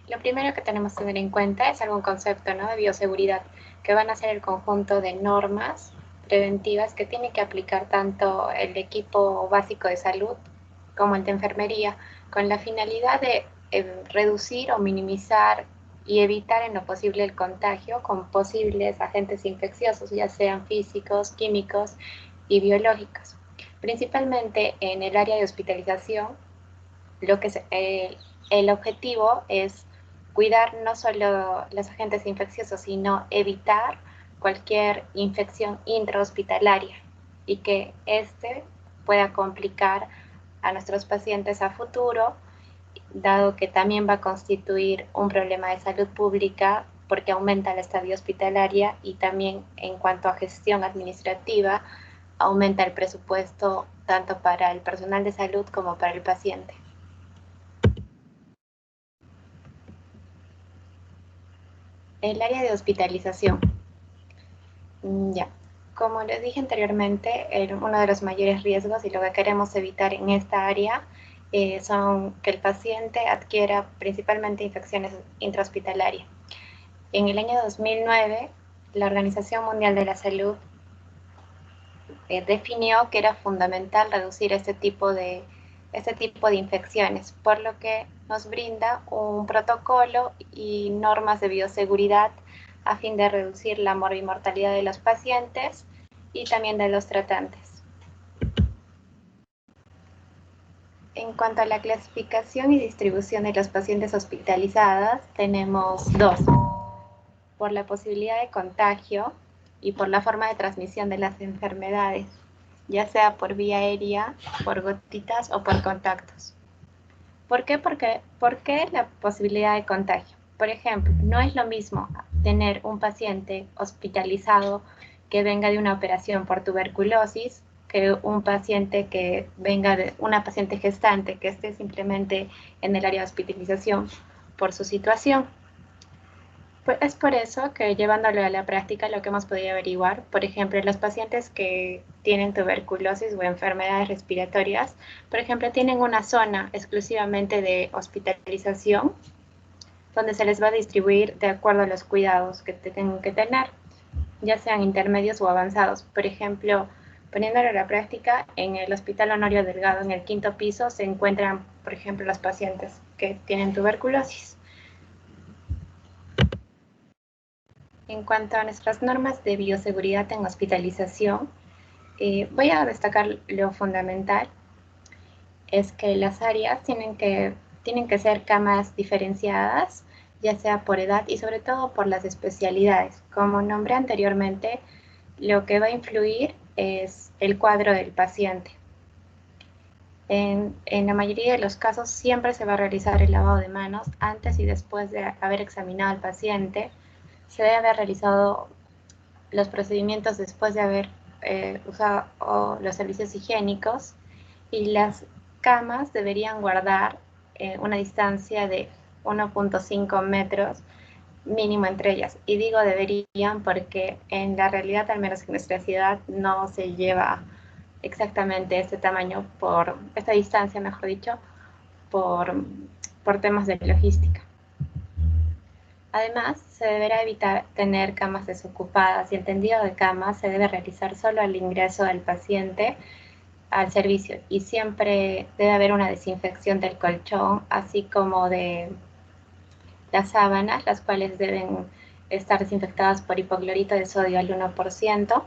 Lo primero que tenemos que tener en cuenta es algún concepto, ¿no?, de bioseguridad, que van a ser el conjunto de normas preventivas que tiene que aplicar tanto el equipo básico de salud como el de enfermería, con la finalidad de reducir o minimizar y evitar en lo posible el contagio con posibles agentes infecciosos, ya sean físicos, químicos y biológicos. Principalmente en el área de hospitalización, el objetivo es cuidar no solo los agentes infecciosos, sino evitar cualquier infección intrahospitalaria y que éste pueda complicar a nuestros pacientes a futuro, dado que también va a constituir un problema de salud pública porque aumenta la estadía hospitalaria y también en cuanto a gestión administrativa aumenta el presupuesto tanto para el personal de salud como para el paciente. El área de hospitalización. Ya, como les dije anteriormente, uno de los mayores riesgos y lo que queremos evitar en esta área son que el paciente adquiera principalmente infecciones intrahospitalarias. En el año 2009, la Organización Mundial de la Salud definió que era fundamental reducir este tipo de infecciones, por lo que nos brinda un protocolo y normas de bioseguridad a fin de reducir la morbimortalidad de los pacientes y también de los tratantes. En cuanto a la clasificación y distribución de los pacientes hospitalizados, tenemos dos: por la posibilidad de contagio y por la forma de transmisión de las enfermedades, ya sea por vía aérea, por gotitas o por contactos. ¿Por qué? ¿Por qué la posibilidad de contagio? Por ejemplo, no es lo mismo tener un paciente hospitalizado que venga de una operación por tuberculosis que un paciente que venga de una paciente gestante que esté simplemente en el área de hospitalización por su situación. Pues es por eso que llevándolo a la práctica lo que hemos podido averiguar, por ejemplo, los pacientes que tienen tuberculosis o enfermedades respiratorias, por ejemplo, tienen una zona exclusivamente de hospitalización donde se les va a distribuir de acuerdo a los cuidados que tengan que tener, ya sean intermedios o avanzados. Por ejemplo, poniéndolo a la práctica, en el Hospital Honorio Delgado, en el 5º piso, se encuentran, por ejemplo, los pacientes que tienen tuberculosis. En cuanto a nuestras normas de bioseguridad en hospitalización, voy a destacar lo fundamental, es que las áreas tienen que ser camas diferenciadas, ya sea por edad y sobre todo por las especialidades. Como nombré anteriormente, lo que va a influir es el cuadro del paciente. En la mayoría de los casos siempre se va a realizar el lavado de manos antes y después de haber examinado al paciente. Se debe haber realizado los procedimientos después de haber usado los servicios higiénicos, y las camas deberían guardar una distancia de 1.5 metros mínimo entre ellas. Y digo deberían porque en la realidad, al menos en nuestra ciudad, no se lleva exactamente este tamaño, esta distancia, mejor dicho, por temas de logística. Además, se deberá evitar tener camas desocupadas, y el tendido de camas se debe realizar solo al ingreso del paciente al servicio, y siempre debe haber una desinfección del colchón, así como de las sábanas, las cuales deben estar desinfectadas por hipoclorito de sodio al 1%,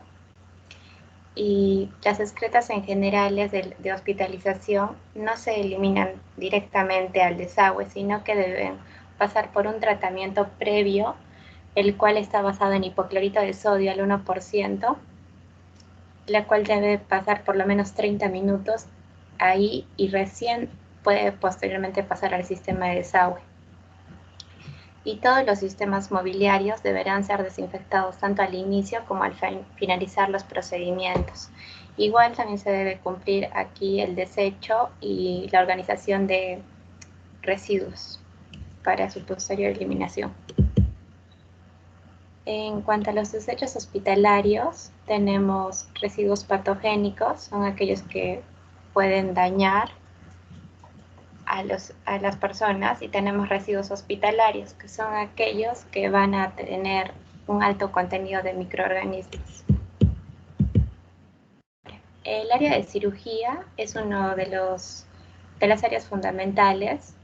y las excretas en generales de hospitalización no se eliminan directamente al desagüe, sino que deben pasar por un tratamiento previo, el cual está basado en hipoclorito de sodio al 1%, la cual debe pasar por lo menos 30 minutos ahí y recién puede posteriormente pasar al sistema de desagüe. Y todos los sistemas mobiliarios deberán ser desinfectados tanto al inicio como al finalizar los procedimientos. Igual también se debe cumplir aquí el desecho y la organización de residuos para su posterior eliminación. En cuanto a los desechos hospitalarios, tenemos residuos patogénicos, son aquellos que pueden dañar a las personas, y tenemos residuos hospitalarios, que son aquellos que van a tener un alto contenido de microorganismos. El área de cirugía es uno de las áreas fundamentales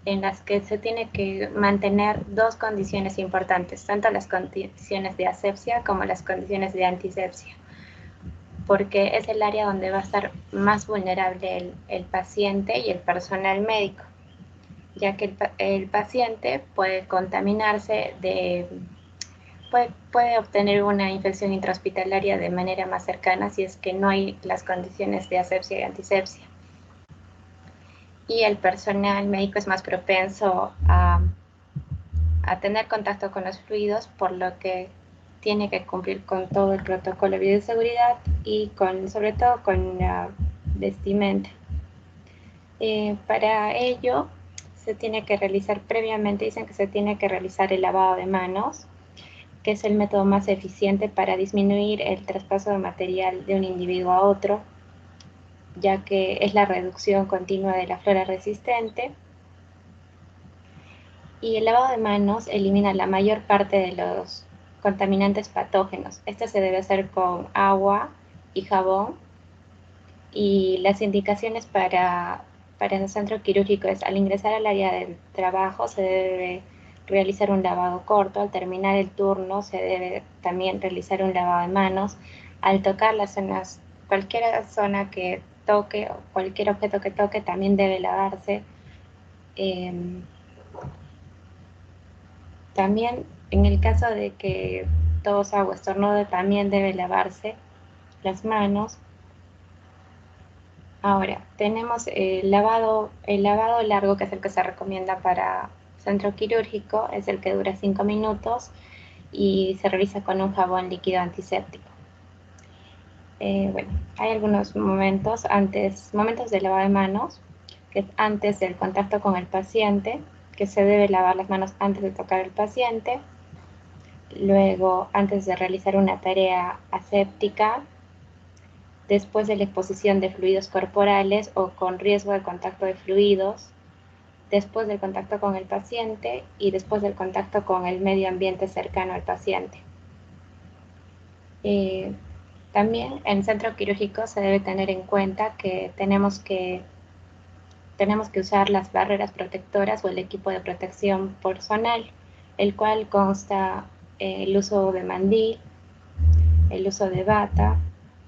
en las que se tiene que mantener dos condiciones importantes, tanto las condiciones de asepsia como las condiciones de antisepsia, porque es el área donde va a estar más vulnerable el paciente y el personal médico, ya que el paciente puede contaminarse puede obtener una infección intrahospitalaria de manera más cercana si es que no hay las condiciones de asepsia y antisepsia. Y el personal médico es más propenso a tener contacto con los fluidos, por lo que tiene que cumplir con todo el protocolo de bioseguridad y sobre todo con la vestimenta. Para ello se tiene que realizar previamente, dicen que se tiene que realizar el lavado de manos, que es el método más eficiente para disminuir el traspaso de material de un individuo a otro, ya que es la reducción continua de la flora resistente. Y el lavado de manos elimina la mayor parte de los contaminantes patógenos. Esto se debe hacer con agua y jabón. Y las indicaciones para el centro quirúrgico es: al ingresar al área del trabajo se debe realizar un lavado corto, al terminar el turno se debe también realizar un lavado de manos, al tocar las zonas, cualquier zona que toque o cualquier objeto que toque también debe lavarse. También en el caso de que tosa o estornude también debe lavarse las manos. Ahora, tenemos el lavado largo, que es el que se recomienda para centro quirúrgico, es el que dura 5 minutos y se realiza con un jabón líquido antiséptico. Bueno, hay algunos momentos de lavado de manos, que es antes del contacto con el paciente, que se debe lavar las manos antes de tocar al paciente. Luego, antes de realizar una tarea aséptica, después de la exposición de fluidos corporales o con riesgo de contacto de fluidos, después del contacto con el paciente y después del contacto con el medio ambiente cercano al paciente. También en el centro quirúrgico se debe tener en cuenta que tenemos que usar las barreras protectoras o el equipo de protección personal, el cual consta el uso de mandil, el uso de bata,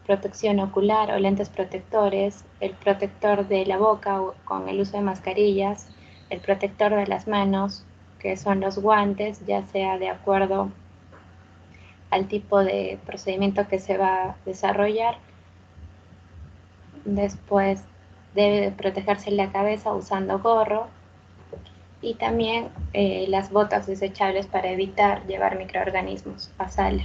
protección ocular o lentes protectores, el protector de la boca con el uso de mascarillas, el protector de las manos, que son los guantes, ya sea de acuerdo al tipo de procedimiento que se va a desarrollar. Después debe protegerse la cabeza usando gorro y también las botas desechables para evitar llevar microorganismos a sala.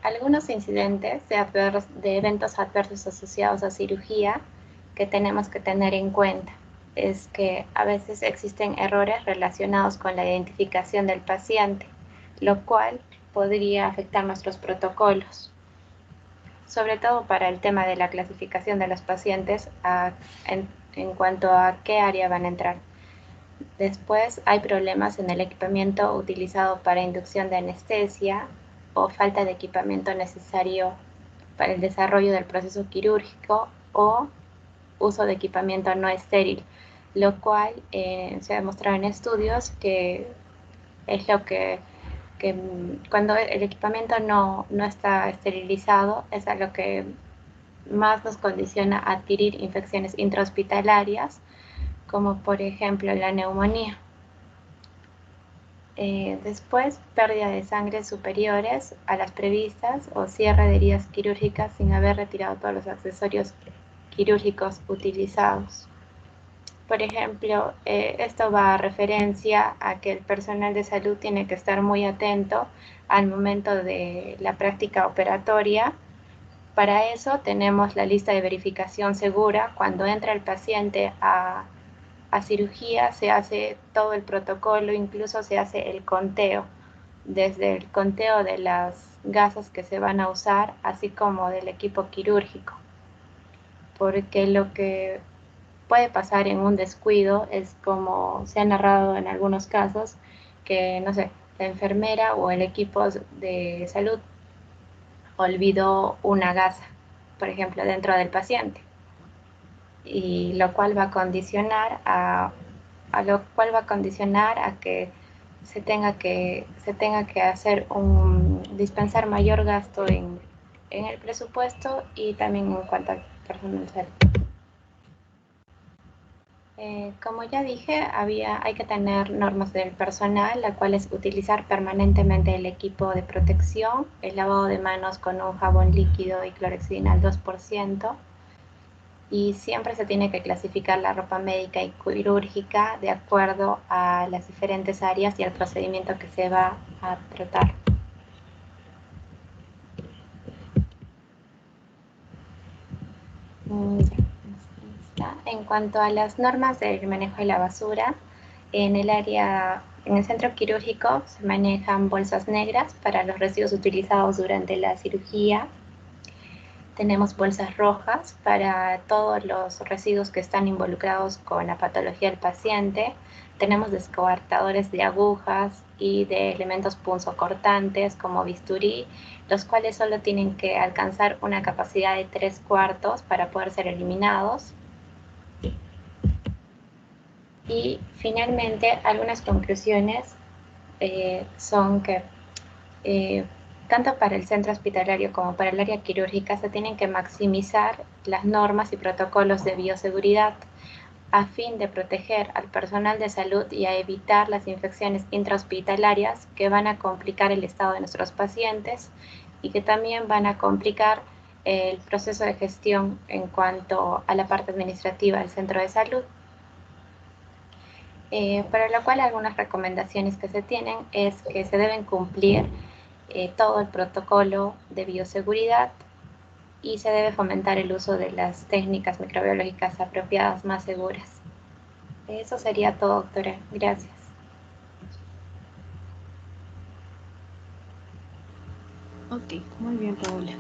Algunos incidentes de eventos adversos asociados a cirugía que tenemos que tener en cuenta es que a veces existen errores relacionados con la identificación del paciente, lo cual podría afectar nuestros protocolos, sobre todo para el tema de la clasificación de los pacientes en cuanto a qué área van a entrar. Después hay problemas en el equipamiento utilizado para inducción de anestesia o falta de equipamiento necesario para el desarrollo del proceso quirúrgico o uso de equipamiento no estéril, lo cual se ha demostrado en estudios que es lo que cuando el equipamiento no está esterilizado es a lo que más nos condiciona a adquirir infecciones intrahospitalarias, como por ejemplo la neumonía. Después, pérdida de sangre superiores a las previstas o cierre de heridas quirúrgicas sin haber retirado todos los accesorios quirúrgicos utilizados. Por ejemplo, esto va a referencia a que el personal de salud tiene que estar muy atento al momento de la práctica operatoria. Para eso tenemos la lista de verificación segura. Cuando entra el paciente a cirugía se hace todo el protocolo, incluso se hace el conteo, desde el conteo de las gasas que se van a usar, así como del equipo quirúrgico. Porque lo que puede pasar en un descuido es, como se ha narrado en algunos casos, que, no sé, la enfermera o el equipo de salud olvidó una gasa, por ejemplo, dentro del paciente, y lo cual va a condicionar a que se tenga que hacer dispensar mayor gasto en el presupuesto y también en cuanto al personal de salud. Como ya dije, hay que tener normas del personal, la cual es utilizar permanentemente el equipo de protección, el lavado de manos con un jabón líquido y clorexidina al 2%, y siempre se tiene que clasificar la ropa médica y quirúrgica de acuerdo a las diferentes áreas y al procedimiento que se va a tratar. En cuanto a las normas del manejo de la basura, en el centro quirúrgico se manejan bolsas negras para los residuos utilizados durante la cirugía. Tenemos bolsas rojas para todos los residuos que están involucrados con la patología del paciente. Tenemos descartadores de agujas y de elementos punzocortantes como bisturí, los cuales solo tienen que alcanzar una capacidad de 3/4 para poder ser eliminados. Y finalmente, algunas conclusiones son que tanto para el centro hospitalario como para el área quirúrgica se tienen que maximizar las normas y protocolos de bioseguridad a fin de proteger al personal de salud y a evitar las infecciones intrahospitalarias que van a complicar el estado de nuestros pacientes y que también van a complicar el proceso de gestión en cuanto a la parte administrativa del centro de salud. Para lo cual algunas recomendaciones que se tienen es que se deben cumplir todo el protocolo de bioseguridad y se debe fomentar el uso de las técnicas microbiológicas apropiadas más seguras. Eso sería todo, doctora. Gracias. Ok, muy bien, Paola.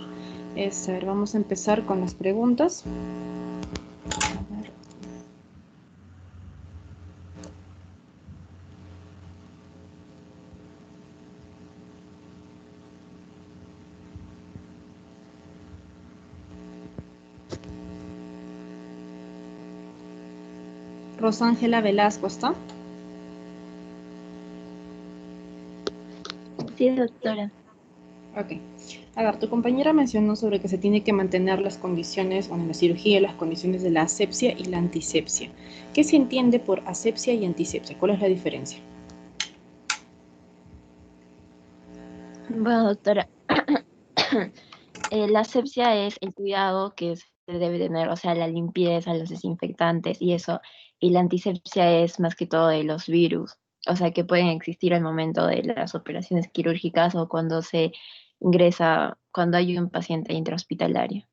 A ver, vamos a empezar con las preguntas. A ver. Rosángela Velasco, ¿está? Sí, doctora. Ok. A ver, tu compañera mencionó sobre que se tiene que mantener las condiciones, bueno, en la cirugía, las condiciones de la asepsia y la antisepsia. ¿Qué se entiende por asepsia y antisepsia? ¿Cuál es la diferencia? Bueno, doctora, la asepsia es el cuidado que se debe tener, o sea, la limpieza, los desinfectantes y eso. Y la antisepsia es más que todo de los virus, o sea, que pueden existir al momento de las operaciones quirúrgicas o cuando se ingresa, cuando hay un paciente intrahospitalario.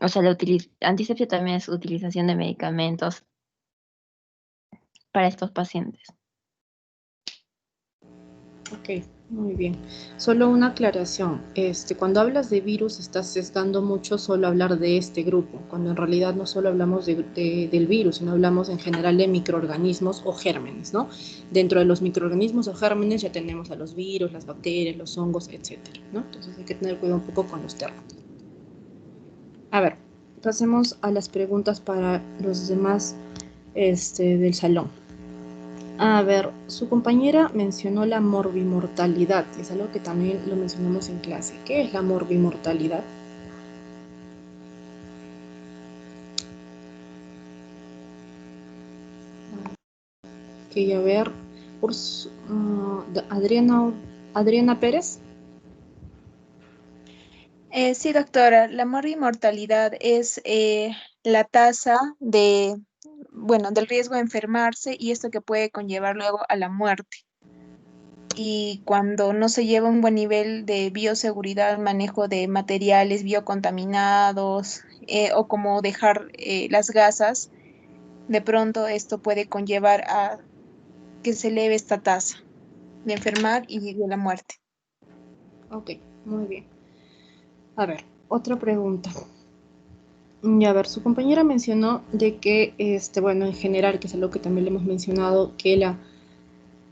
O sea, la antisepsia también es utilización de medicamentos para estos pacientes. Ok, muy bien. Solo una aclaración. Cuando hablas de virus, estás sesgando mucho solo hablar de este grupo, cuando en realidad no solo hablamos del virus, sino hablamos en general de microorganismos o gérmenes, ¿no? Dentro de los microorganismos o gérmenes ya tenemos a los virus, las bacterias, los hongos, etcétera, ¿no? Entonces hay que tener cuidado un poco con los términos. A ver, pasemos a las preguntas para los demás del salón. A ver, su compañera mencionó la morbimortalidad, es algo que también lo mencionamos en clase. ¿Qué es la morbimortalidad? Ok, a ver, Adriana Pérez. Sí, doctora, la morbimortalidad es la tasa del riesgo de enfermarse y esto que puede conllevar luego a la muerte. Y cuando no se lleva un buen nivel de bioseguridad, manejo de materiales biocontaminados o como dejar las gasas, de pronto esto puede conllevar a que se eleve esta tasa de enfermar y de la muerte. Ok, muy bien. A ver, otra pregunta. Y a ver, su compañera mencionó de que, en general, que es algo que también le hemos mencionado, que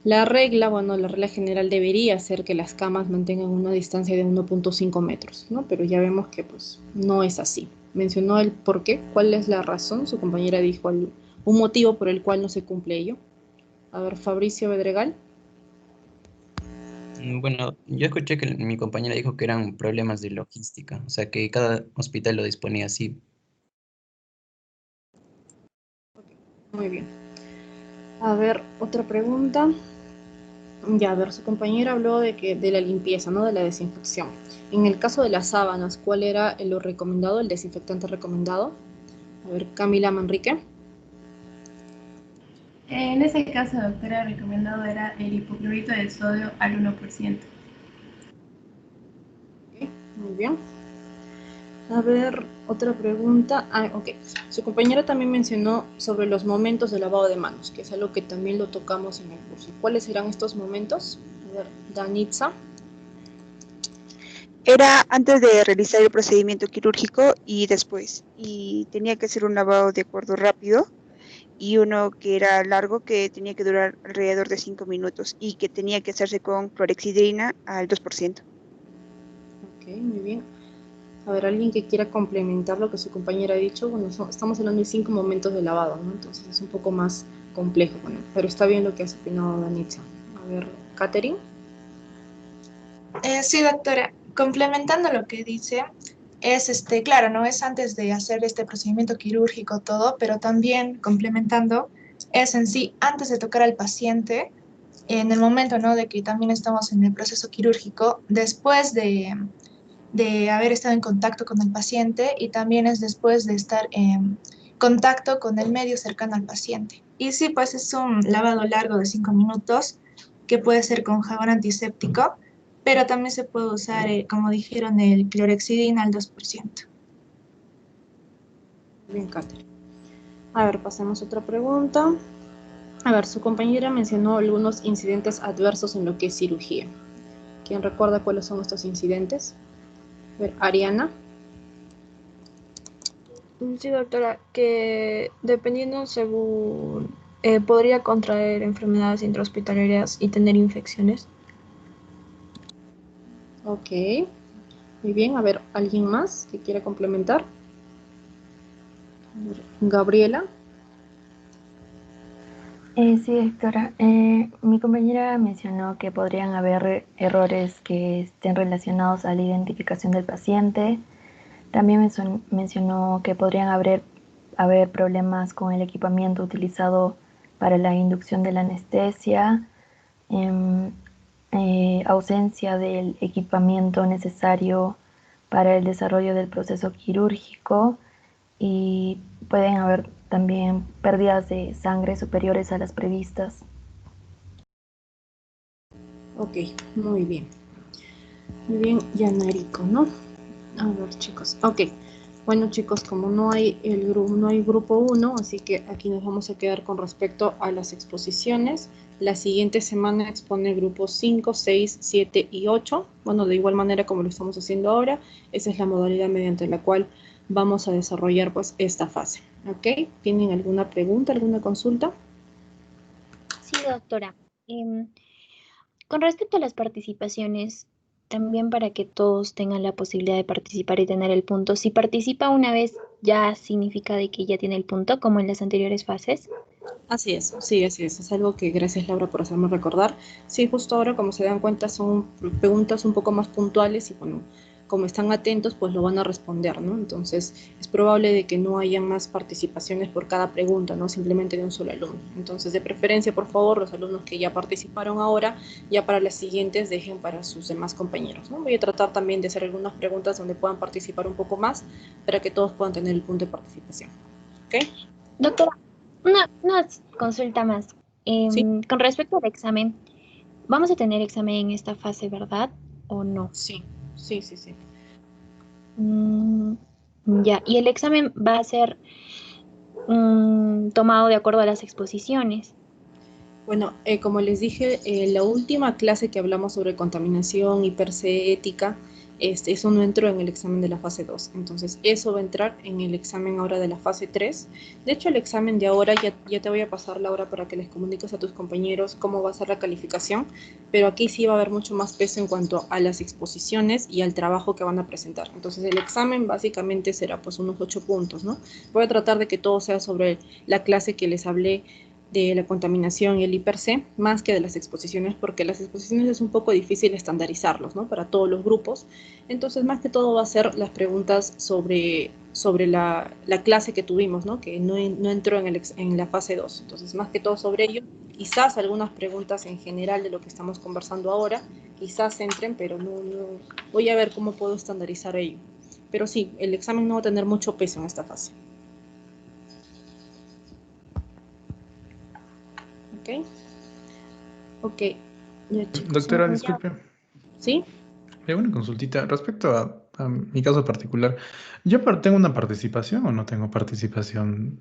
La regla, bueno, la regla general debería ser que las camas mantengan una distancia de 1.5 metros, ¿no? Pero ya vemos que pues no es así. Mencionó el por qué, cuál es la razón, su compañera dijo un motivo por el cual no se cumple ello. A ver, Fabricio Bedregal. Bueno, yo escuché que mi compañera dijo que eran problemas de logística, o sea que cada hospital lo disponía así. Muy bien. A ver, otra pregunta. Ya, a ver, su compañera habló de la limpieza, ¿no? De la desinfección. En el caso de las sábanas, ¿cuál era lo recomendado, el desinfectante recomendado? A ver, Camila Manrique. En ese caso, doctora, recomendado era el hipoclorito de sodio al 1%. Ok, muy bien. A ver, otra pregunta. Ok. Su compañera también mencionó sobre los momentos de lavado de manos, que es algo que también lo tocamos en el curso. ¿Cuáles serán estos momentos? A ver, Danitza. Era antes de realizar el procedimiento quirúrgico y después. Y tenía que ser un lavado de acuerdo rápido y uno que era largo que tenía que durar alrededor de 5 minutos y que tenía que hacerse con clorexidrina al 2%. Ok, muy bien. A ver, alguien que quiera complementar lo que su compañera ha dicho. Bueno, estamos hablando de 5 momentos de lavado, ¿no? Entonces es un poco más complejo, bueno, pero está bien lo que has opinado, Danitza. A ver, Katherine. Sí, doctora, complementando lo que dice, es claro, no es antes de hacer este procedimiento quirúrgico todo, pero también complementando, es en sí antes de tocar al paciente, en el momento, ¿no? De que también estamos en el proceso quirúrgico, después de haber estado en contacto con el paciente y también es después de estar en contacto con el medio cercano al paciente. Y sí, pues es un lavado largo de 5 minutos que puede ser con jabón antiséptico, pero también se puede usar, como dijeron, el clorexidina al 2%. Bien, Katherine. A ver, pasemos a otra pregunta. A ver, su compañera mencionó algunos incidentes adversos en lo que es cirugía. ¿Quién recuerda cuáles son estos incidentes? A ver, Ariana. Sí, doctora, que dependiendo según podría contraer enfermedades intrahospitalarias y tener infecciones. Ok, muy bien. A ver, ¿alguien más que quiera complementar? Gabriela. Sí, doctora. Mi compañera mencionó que podrían haber errores que estén relacionados a la identificación del paciente. También mencionó que podrían haber problemas con el equipamiento utilizado para la inducción de la anestesia, ausencia del equipamiento necesario para el desarrollo del proceso quirúrgico y pueden haber también pérdidas de sangre superiores a las previstas. Ok, muy bien. Muy bien, Yanarico, ¿no? A ver, chicos. Ok. Bueno, chicos, como no hay grupo 1, así que aquí nos vamos a quedar con respecto a las exposiciones. La siguiente semana expone grupos 5, 6, 7 y 8. Bueno, de igual manera como lo estamos haciendo ahora, esa es la modalidad mediante la cual vamos a desarrollar pues esta fase. ¿Ok? ¿Tienen alguna pregunta, alguna consulta? Sí, doctora. Con respecto a las participaciones, también para que todos tengan la posibilidad de participar y tener el punto, si participa una vez ya significa de que ya tiene el punto, como en las anteriores fases. Así es, sí, así es. Es algo que gracias Laura por hacerme recordar. Sí, justo ahora, como se dan cuenta, son preguntas un poco más puntuales y bueno, como están atentos, pues lo van a responder, ¿no? Entonces, es probable de que no haya más participaciones por cada pregunta, ¿no? Simplemente de un solo alumno. Entonces, de preferencia, por favor, los alumnos que ya participaron ahora, ya para las siguientes dejen para sus demás compañeros, ¿no? Voy a tratar también de hacer algunas preguntas donde puedan participar un poco más para que todos puedan tener el punto de participación. ¿Ok? Doctora, una consulta más. Con respecto al examen, vamos a tener examen en esta fase, ¿verdad? ¿O no? Sí, sí, sí, sí. Ya, y el examen va a ser tomado de acuerdo a las exposiciones. Bueno, como les dije, la última clase que hablamos sobre contaminación y perce ética, eso no entró en el examen de la fase 2. Entonces, eso va a entrar en el examen ahora de la fase 3. De hecho, el examen de ahora, ya te voy a pasar la hora para que les comuniques a tus compañeros cómo va a ser la calificación, pero aquí sí va a haber mucho más peso en cuanto a las exposiciones y al trabajo que van a presentar. Entonces, el examen básicamente será pues unos 8 puntos, ¿no? Voy a tratar de que todo sea sobre la clase que les hablé de la contaminación y el IPRC, más que de las exposiciones, porque las exposiciones es un poco difícil estandarizarlos, ¿no? Para todos los grupos. Entonces, más que todo va a ser las preguntas sobre la clase que tuvimos, ¿no? Que no entró en la fase 2. Entonces, más que todo sobre ello, quizás algunas preguntas en general de lo que estamos conversando ahora, quizás entren, pero no voy a ver cómo puedo estandarizar ello. Pero sí, el examen no va a tener mucho peso en esta fase. Ok, ya chicos. Doctora, disculpe. ¿Sí? Hay una consultita respecto a mi caso particular. ¿Yo tengo una participación o no tengo participación?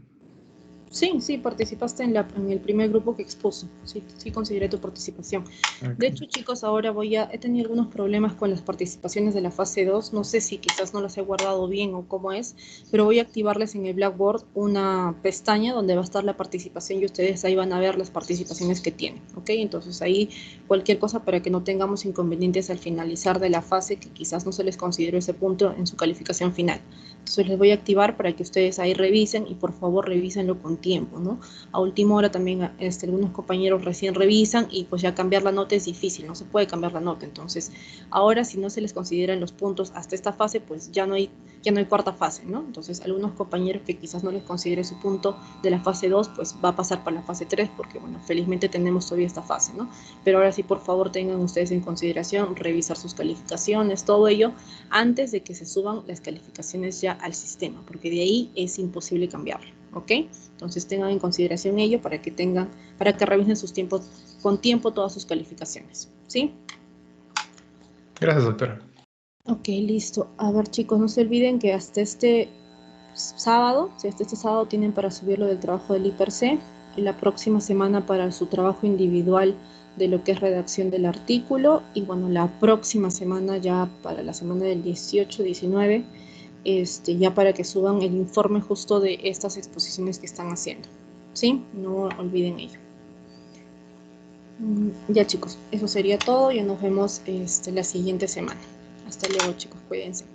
Sí, participaste en el primer grupo que expuso. Sí consideré tu participación. Okay. De hecho, chicos, ahora he tenido algunos problemas con las participaciones de la fase 2. No sé si quizás no las he guardado bien o cómo es, pero voy a activarles en el Blackboard una pestaña donde va a estar la participación y ustedes ahí van a ver las participaciones que tienen, ¿ok? Entonces ahí cualquier cosa para que no tengamos inconvenientes al finalizar de la fase, que quizás no se les consideró ese punto en su calificación final. Entonces les voy a activar para que ustedes ahí revisen y por favor revísenlo con tiempo, ¿no? A última hora también algunos compañeros recién revisan y pues ya cambiar la nota es difícil, no se puede cambiar la nota. Entonces ahora si no se les consideran los puntos hasta esta fase, pues ya no hay cuarta fase, ¿no? Entonces algunos compañeros que quizás no les considere su punto de la fase 2, pues va a pasar para la fase 3 porque bueno, felizmente tenemos todavía esta fase, ¿no? Pero ahora sí, por favor, tengan ustedes en consideración revisar sus calificaciones, todo ello antes de que se suban las calificaciones ya al sistema, porque de ahí es imposible cambiarlo, ¿ok? Entonces tengan en consideración ello para que revisen sus tiempos, con tiempo todas sus calificaciones, ¿sí? Gracias, doctora. Ok, listo. A ver, chicos, no se olviden que hasta este sábado tienen para subir lo del trabajo del IPRC y la próxima semana para su trabajo individual de lo que es redacción del artículo y bueno, la próxima semana ya para la semana del 18-19 ya para que suban el informe justo de estas exposiciones que están haciendo, ¿sí? No olviden ello. Ya chicos, eso sería todo y nos vemos la siguiente semana. Hasta luego chicos, cuídense.